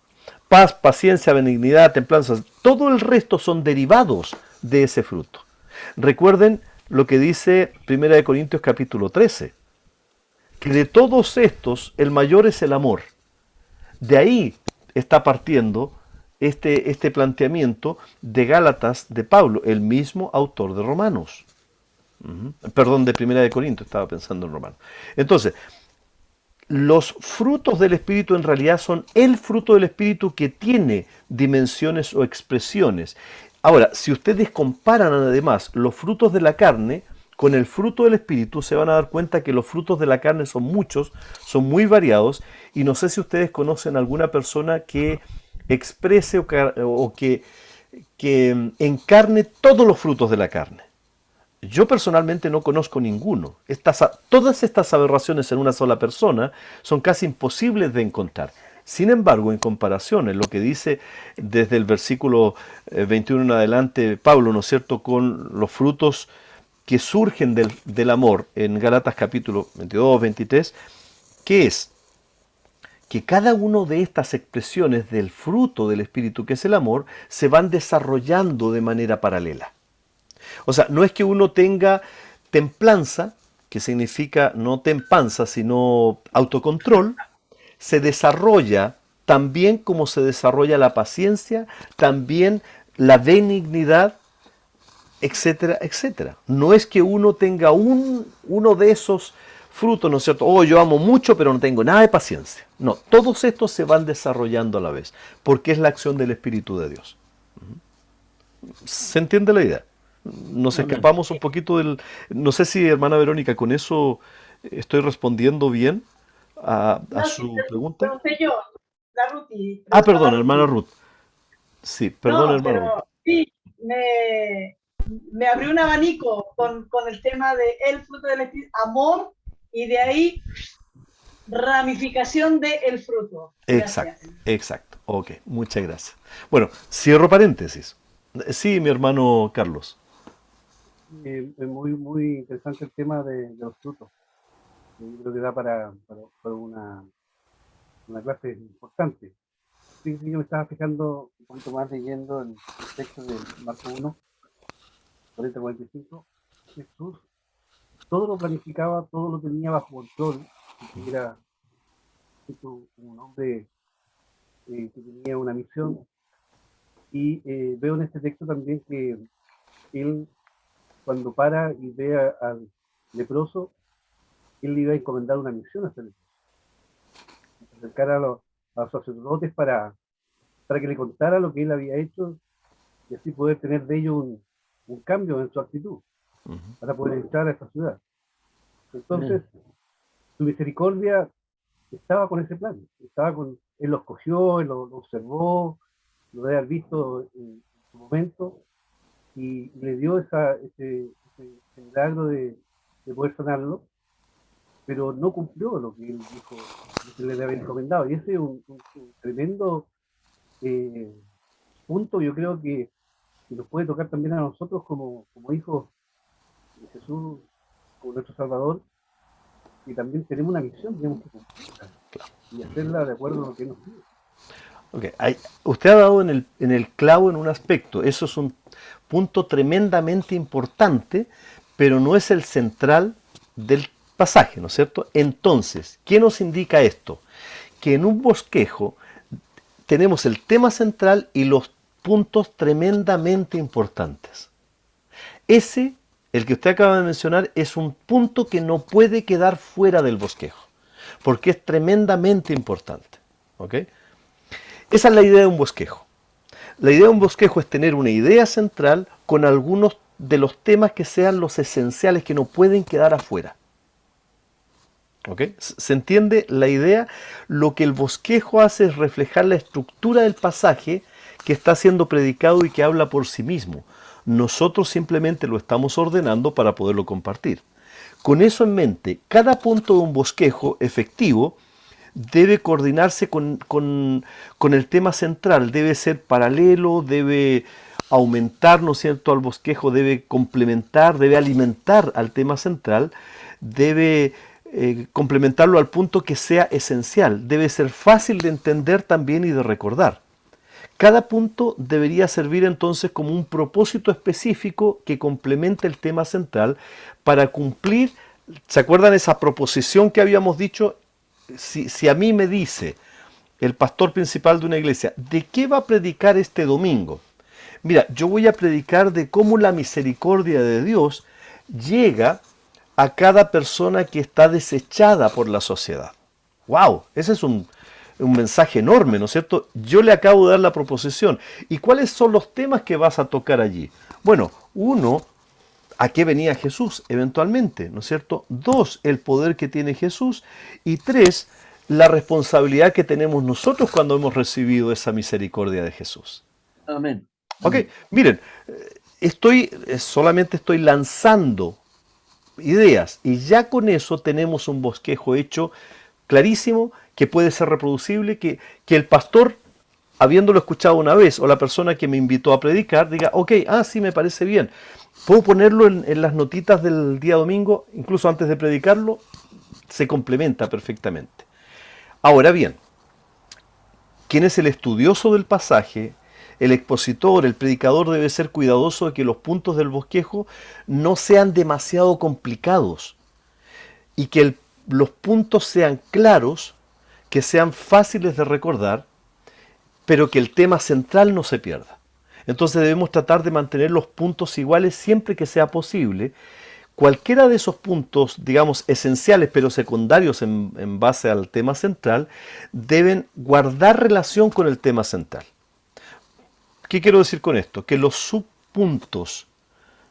Paz, paciencia, benignidad, templanza. Todo el resto son derivados de ese fruto. Recuerden lo que dice 1 Corintios capítulo 13, que de todos estos el mayor es el amor. De ahí está partiendo este planteamiento de Gálatas de Pablo, el mismo autor de Romanos. Perdón, de 1 Corintios, estaba pensando en Romanos. Entonces, los frutos del Espíritu en realidad son el fruto del Espíritu que tiene dimensiones o expresiones. Ahora, si ustedes comparan además los frutos de la carne con el fruto del Espíritu, se van a dar cuenta que los frutos de la carne son muchos, son muy variados, y no sé si ustedes conocen alguna persona que exprese o que encarne todos los frutos de la carne. Yo personalmente no conozco ninguno. Todas estas aberraciones en una sola persona son casi imposibles de encontrar. Sin embargo, en comparación en lo que dice desde el versículo 21 en adelante Pablo, ¿no es cierto?, con los frutos que surgen del amor en Gálatas capítulo 22, 23, ¿qué es? Que cada una de estas expresiones del fruto del Espíritu, que es el amor, se van desarrollando de manera paralela. O sea, no es que uno tenga templanza, que significa no tempanza, sino autocontrol, se desarrolla también como se desarrolla la paciencia, también la benignidad, etcétera, etcétera. No es que uno tenga uno de esos frutos, ¿no es cierto? Oh, yo amo mucho, pero no tengo nada de paciencia. No, todos estos se van desarrollando a la vez, porque es la acción del Espíritu de Dios. ¿Se entiende la idea? Nos escapamos un poquito del... No sé si, hermana Verónica, con eso estoy respondiendo bien a su pregunta. Pregunté yo, la Ruti. Perdón, hermana Ruth. Sí, perdón, No, hermana Ruth. pero sí, me abrió un abanico con el tema de el fruto del Espíritu, amor, y de ahí ramificación del fruto. Gracias. Exacto. Ok, muchas gracias. Bueno, cierro paréntesis. Sí, mi hermano Carlos. Es muy interesante el tema de los frutos. Yo creo que da para una clase importante. Sí, yo me estaba fijando un poquito más leyendo el texto de Marco 1, 40-45. Jesús todo lo planificaba, todo lo tenía bajo control. Era un hombre que tenía una misión. Y veo en este texto también que él, cuando para y ve al leproso, él le iba a encomendar una misión a ese leproso. Acercar a los sacerdotes para que le contara lo que él había hecho y así poder tener de ellos un cambio en su actitud para poder entrar a esta ciudad. Entonces, su misericordia estaba con ese plan, él lo escogió, él lo observó, lo debe haber visto en su momento y le dio ese milagro de poder sanarlo, pero no cumplió lo que él dijo, lo que le había encomendado. Y ese es un tremendo punto, yo creo que nos puede tocar también a nosotros como hijos de Jesús, como nuestro Salvador, y también tenemos una misión, tenemos que cumplirla y hacerla de acuerdo a lo que nos pide. Okay. Usted ha dado en el clavo en un aspecto. Eso es un punto tremendamente importante, pero no es el central del pasaje, ¿no es cierto? Entonces, ¿qué nos indica esto? Que en un bosquejo tenemos el tema central y los puntos tremendamente importantes. Ese, el que usted acaba de mencionar, es un punto que no puede quedar fuera del bosquejo, porque es tremendamente importante. ¿Ok? Esa es la idea de un bosquejo. La idea de un bosquejo es tener una idea central con algunos de los temas que sean los esenciales, que no pueden quedar afuera. ¿Ok? ¿Se entiende la idea? Lo que el bosquejo hace es reflejar la estructura del pasaje que está siendo predicado y que habla por sí mismo. Nosotros simplemente lo estamos ordenando para poderlo compartir. Con eso en mente, cada punto de un bosquejo efectivo debe coordinarse con el tema central, debe ser paralelo, debe aumentar, ¿no es cierto?, al bosquejo, debe complementar, debe alimentar al tema central, debe complementarlo al punto que sea esencial, debe ser fácil de entender también y de recordar. Cada punto debería servir entonces como un propósito específico que complemente el tema central para cumplir, ¿se acuerdan esa proposición que habíamos dicho? Si a mí me dice el pastor principal de una iglesia, ¿de qué va a predicar este domingo? Mira, yo voy a predicar de cómo la misericordia de Dios llega a cada persona que está desechada por la sociedad. ¡Wow! Ese es un mensaje enorme, ¿no es cierto? Yo le acabo de dar la proposición. ¿Y cuáles son los temas que vas a tocar allí? Bueno, uno, ¿a qué venía Jesús eventualmente? ¿No es cierto? Dos, el poder que tiene Jesús. Y tres, la responsabilidad que tenemos nosotros cuando hemos recibido esa misericordia de Jesús. Amén. Ok, miren, solamente estoy lanzando ideas y ya con eso tenemos un bosquejo hecho clarísimo que puede ser reproducible, que el pastor, habiéndolo escuchado una vez, o la persona que me invitó a predicar, diga, ok, sí, me parece bien. Puedo ponerlo en las notitas del día domingo, incluso antes de predicarlo, se complementa perfectamente. Ahora bien, ¿quién es el estudioso del pasaje? El expositor, el predicador debe ser cuidadoso de que los puntos del bosquejo no sean demasiado complicados y que los puntos sean claros, que sean fáciles de recordar, pero que el tema central no se pierda. Entonces debemos tratar de mantener los puntos iguales siempre que sea posible. Cualquiera de esos puntos, digamos, esenciales pero secundarios en base al tema central, deben guardar relación con el tema central. ¿Qué quiero decir con esto? Que los subpuntos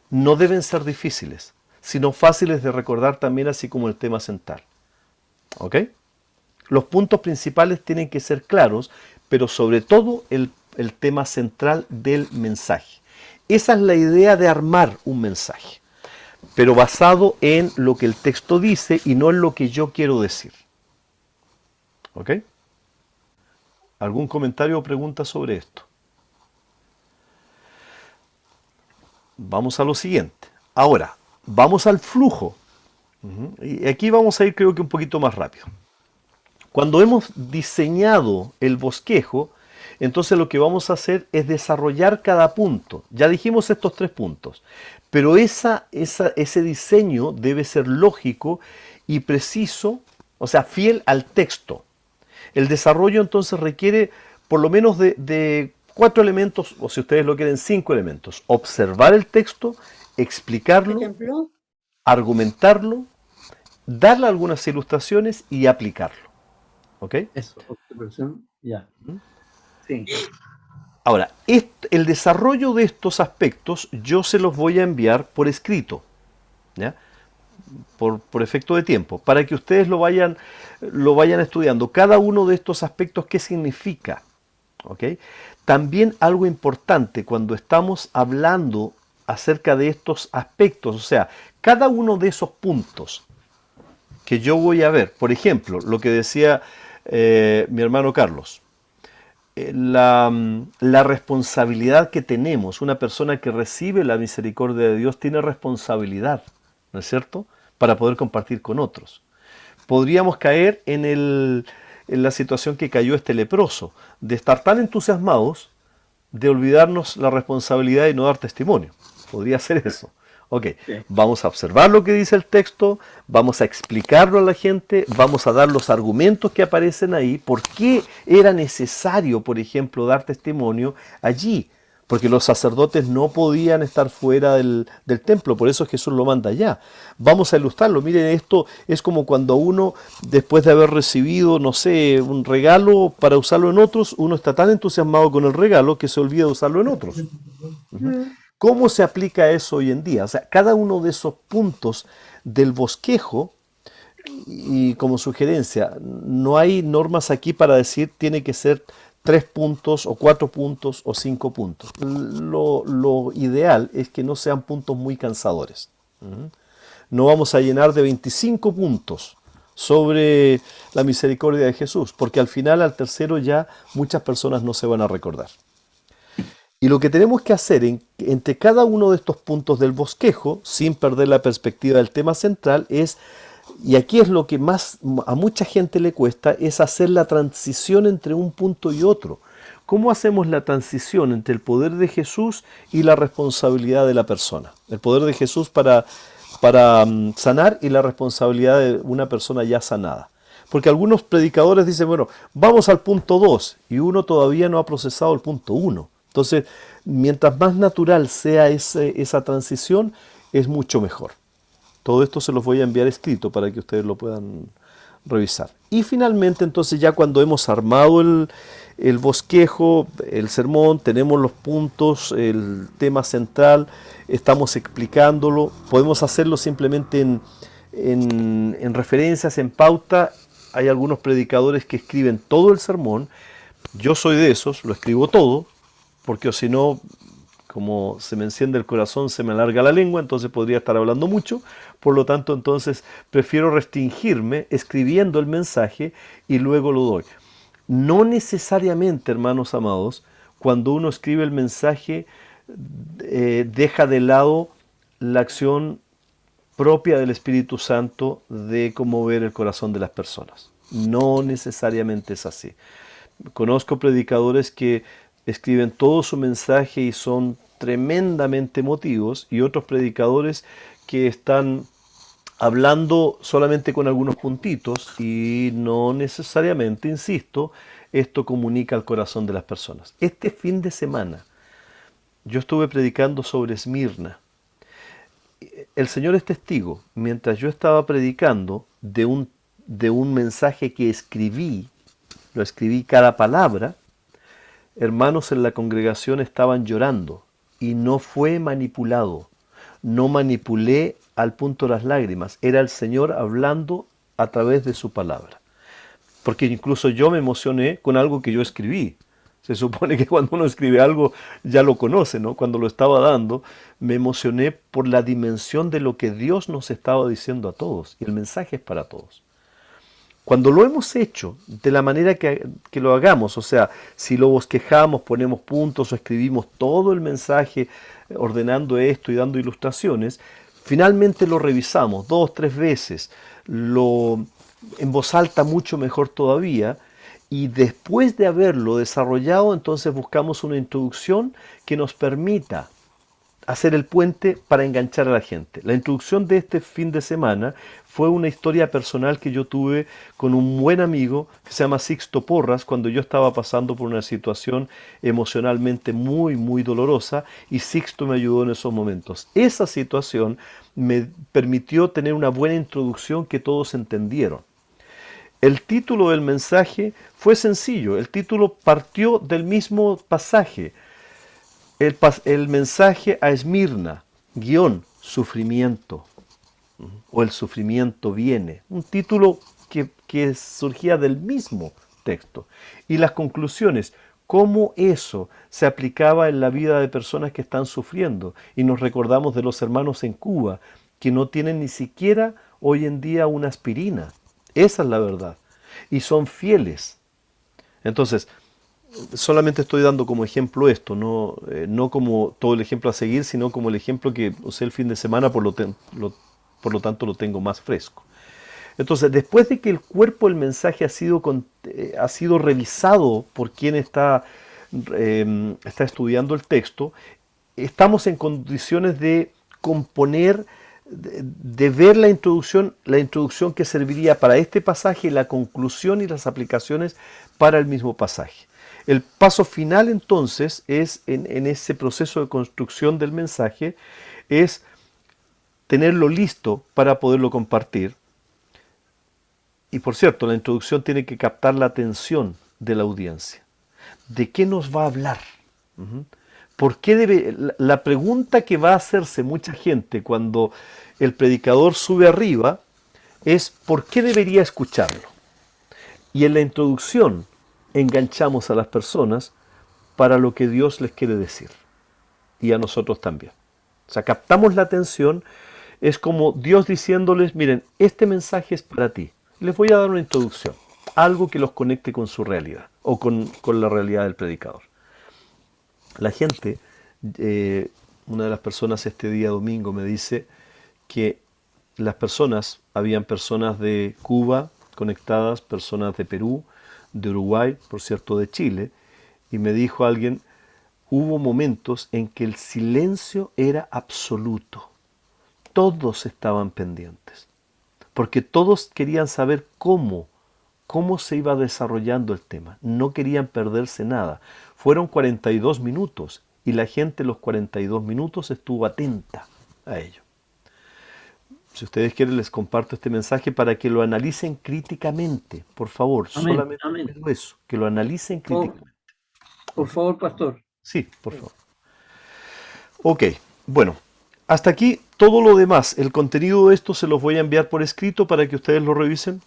no deben ser difíciles, sino fáciles de recordar también, así como el tema central. ¿Ok? Los puntos principales tienen que ser claros, pero sobre todo el tema central del mensaje. Esa es la idea de armar un mensaje, pero basado en lo que el texto dice y no en lo que yo quiero decir. ¿Ok? ¿Algún comentario o pregunta sobre esto? Vamos a lo siguiente. Ahora, vamos al flujo. Y aquí vamos a ir, creo que un poquito más rápido. Cuando hemos diseñado el bosquejo, entonces lo que vamos a hacer es desarrollar cada punto. Ya dijimos estos 3 puntos, pero ese diseño debe ser lógico y preciso, o sea, fiel al texto. El desarrollo entonces requiere por lo menos de 4 elementos, o si ustedes lo quieren, 5 elementos. Observar el texto, explicarlo, Por ejemplo, argumentarlo, darle algunas ilustraciones y aplicarlo. ¿Ok? Eso, observación, ya. Sí. Ahora, el desarrollo de estos aspectos yo se los voy a enviar por escrito, ¿ya? Por efecto de tiempo, para que ustedes lo vayan estudiando. Cada uno de estos aspectos, ¿qué significa? ¿Ok? También algo importante cuando estamos hablando acerca de estos aspectos, o sea, cada uno de esos puntos que yo voy a ver, por ejemplo, lo que decía mi hermano Carlos, la responsabilidad que tenemos, una persona que recibe la misericordia de Dios tiene responsabilidad, ¿no es cierto?, para poder compartir con otros. Podríamos caer en la situación que cayó este leproso, de estar tan entusiasmados de olvidarnos la responsabilidad y no dar testimonio. Podría ser eso. Ok, Sí. vamos a observar lo que dice el texto, vamos a explicarlo a la gente, vamos a dar los argumentos que aparecen ahí, por qué era necesario, por ejemplo, dar testimonio allí, porque los sacerdotes no podían estar fuera del templo, por eso Jesús lo manda allá. Vamos a ilustrarlo, miren, esto es como cuando uno, después de haber recibido, no sé, un regalo para usarlo en otros, uno está tan entusiasmado con el regalo que se olvida de usarlo en otros. ¿Cómo se aplica eso hoy en día? O sea, cada uno de esos puntos del bosquejo, y como sugerencia, no hay normas aquí para decir tiene que ser 3 puntos o 4 puntos o 5 puntos. Lo ideal es que no sean puntos muy cansadores. no vamos a llenar de 25 puntos sobre la misericordia de Jesús, porque al final, al tercero, ya muchas personas no se van a recordar. Y lo que tenemos que hacer entre cada uno de estos puntos del bosquejo, sin perder la perspectiva del tema central, es, y aquí es lo que más a mucha gente le cuesta, es hacer la transición entre un punto y otro. ¿Cómo hacemos la transición entre el poder de Jesús y la responsabilidad de la persona? El poder de Jesús para sanar y la responsabilidad de una persona ya sanada. Porque algunos predicadores dicen, bueno, vamos al punto 2 y uno todavía no ha procesado el punto 1. Entonces, mientras más natural sea esa transición, es mucho mejor. Todo esto se los voy a enviar escrito para que ustedes lo puedan revisar. Y finalmente, entonces, ya cuando hemos armado el bosquejo, el sermón, tenemos los puntos, el tema central, estamos explicándolo, podemos hacerlo simplemente en referencias, en pauta. Hay algunos predicadores que escriben todo el sermón. Yo soy de esos, lo escribo todo, porque si no, como se me enciende el corazón, se me alarga la lengua, entonces podría estar hablando mucho. Por lo tanto, entonces, prefiero restringirme escribiendo el mensaje y luego lo doy. No necesariamente, hermanos amados, cuando uno escribe el mensaje, deja de lado la acción propia del Espíritu Santo de conmover el corazón de las personas. No necesariamente es así. Conozco predicadores que escriben todo su mensaje y son tremendamente emotivos, y otros predicadores que están hablando solamente con algunos puntitos y no necesariamente, insisto, esto comunica al corazón de las personas. Este fin de semana yo estuve predicando sobre Esmirna. El Señor es testigo. Mientras yo estaba predicando de un mensaje que escribí, lo escribí cada palabra, hermanos en la congregación estaban llorando y no fue manipulado. No manipulé al punto de las lágrimas. Era el Señor hablando a través de su palabra. Porque incluso yo me emocioné con algo que yo escribí. Se supone que cuando uno escribe algo ya lo conoce, ¿no? Cuando lo estaba dando, me emocioné por la dimensión de lo que Dios nos estaba diciendo a todos. Y el mensaje es para todos. Cuando lo hemos hecho de la manera que lo hagamos, o sea, si lo bosquejamos, ponemos puntos o escribimos todo el mensaje ordenando esto y dando ilustraciones, finalmente lo revisamos 2, 3 veces, en voz alta mucho mejor todavía, y después de haberlo desarrollado, entonces buscamos una introducción que nos permita hacer el puente para enganchar a la gente. La introducción de este fin de semana fue una historia personal que yo tuve con un buen amigo que se llama Sixto Porras, cuando yo estaba pasando por una situación emocionalmente muy, muy dolorosa, y Sixto me ayudó en esos momentos. Esa situación me permitió tener una buena introducción que todos entendieron. El título del mensaje fue sencillo, el título partió del mismo pasaje. El mensaje a Esmirna, sufrimiento, o el sufrimiento viene. Un título que surgía del mismo texto. Y las conclusiones, cómo eso se aplicaba en la vida de personas que están sufriendo. Y nos recordamos de los hermanos en Cuba, que no tienen ni siquiera hoy en día una aspirina. Esa es la verdad. Y son fieles. Entonces, solamente estoy dando como ejemplo esto, no como todo el ejemplo a seguir, sino como el ejemplo que usé el fin de semana, por lo tanto lo tengo más fresco. Entonces, después de que el cuerpo del mensaje ha sido revisado por quien está estudiando el texto, estamos en condiciones de componer, de ver la introducción que serviría para este pasaje, la conclusión y las aplicaciones para el mismo pasaje. El paso final entonces es, en ese proceso de construcción del mensaje, es tenerlo listo para poderlo compartir. Y por cierto, la introducción tiene que captar la atención de la audiencia. ¿De qué nos va a hablar? ¿Por qué la pregunta que va a hacerse mucha gente cuando el predicador sube arriba es ¿por qué debería escucharlo? Y en la introducción enganchamos a las personas para lo que Dios les quiere decir, y a nosotros también. O sea, captamos la atención es como Dios diciéndoles, miren, este mensaje es para ti. Les voy a dar una introducción, algo que los conecte con su realidad o con la realidad del predicador. La gente, una de las personas este día domingo me dice que las personas, habían personas de Cuba conectadas, personas de Perú, de Uruguay, por cierto, de Chile, y me dijo alguien, hubo momentos en que el silencio era absoluto. Todos estaban pendientes, porque todos querían saber cómo se iba desarrollando el tema. No querían perderse nada. Fueron 42 minutos y la gente los 42 minutos estuvo atenta a ello. Si ustedes quieren, les comparto este mensaje para que lo analicen críticamente. Por favor, Amén, solamente amén. pido eso, que lo analicen críticamente. Por favor, pastor. Sí, por favor. Ok, bueno, hasta aquí todo lo demás. El contenido de esto se los voy a enviar por escrito para que ustedes lo revisen.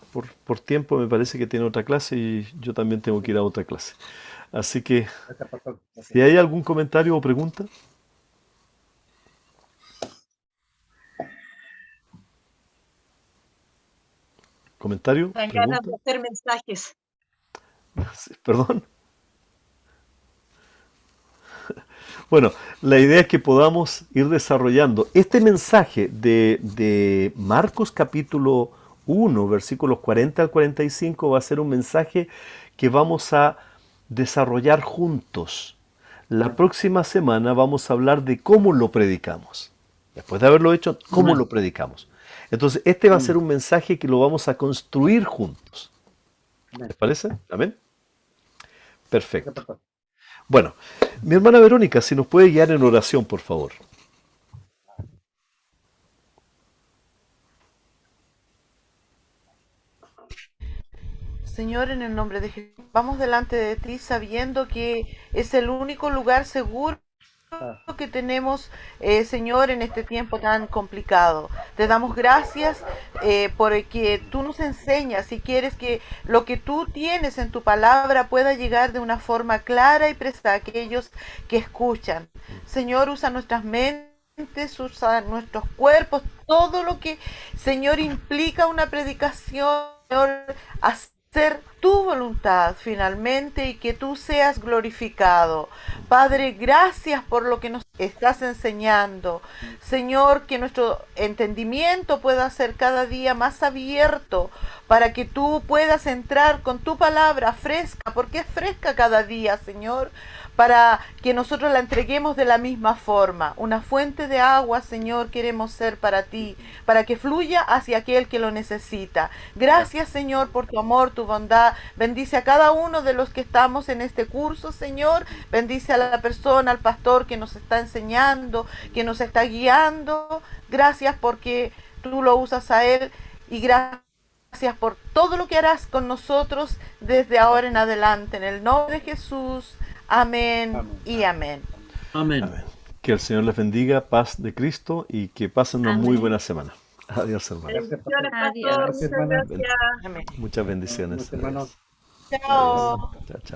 Por tiempo me parece que tiene otra clase y yo también tengo que ir a otra clase. Así que, Gracias, pastor. si hay algún comentario o pregunta. ¿Comentario? Dan ganas ¿Pregunta? de hacer mensajes. Sí, perdón. Bueno, la idea es que podamos ir desarrollando este mensaje de Marcos capítulo 1, versículos 40 al 45, va a ser un mensaje que vamos a desarrollar juntos. La próxima semana vamos a hablar de cómo lo predicamos. Después de haberlo hecho, cómo Amén. lo predicamos. Entonces, este va a ser un mensaje que lo vamos a construir juntos. Amén. ¿Les parece? ¿Amén? Gracias, Perfecto. pastor. Bueno, mi hermana Verónica, si nos puede guiar en oración, por favor. Señor, en el nombre de Jesús, vamos delante de ti sabiendo que es el único lugar seguro que tenemos, Señor, en este tiempo tan complicado. Te damos gracias porque tú nos enseñas y quieres que lo que tú tienes en tu palabra pueda llegar de una forma clara y precisa a aquellos que escuchan. Señor, usa nuestras mentes, usa nuestros cuerpos, todo lo que, Señor, implica una predicación, Señor, hacer tu voluntad finalmente y que tú seas glorificado. Padre, gracias por lo que nos estás enseñando. Señor, que nuestro entendimiento pueda ser cada día más abierto para que tú puedas entrar con tu palabra fresca, porque es fresca cada día, Señor, para que nosotros la entreguemos de la misma forma. Una fuente de agua, Señor, queremos ser para ti, para que fluya hacia aquel que lo necesita. Gracias, Señor, por tu amor, tu bondad. Bendice a cada uno de los que estamos en este curso, Señor. Bendice a la persona, al pastor que nos está enseñando, que nos está guiando. Gracias porque tú lo usas a él y gracias por todo lo que harás con nosotros desde ahora en adelante. En el nombre de Jesús. Amén, Amén. y amén. Amén. Amén. Que el Señor les bendiga, paz de Cristo y que pasen una muy Amén. buena semana. Adiós, hermano. Gracias, pastor. Bendiciones, pastor. Adiós. Gracias, Muchas hermana. gracias. Amén. Muchas bendiciones. Nuestro hermano. Chao. Chao, chao.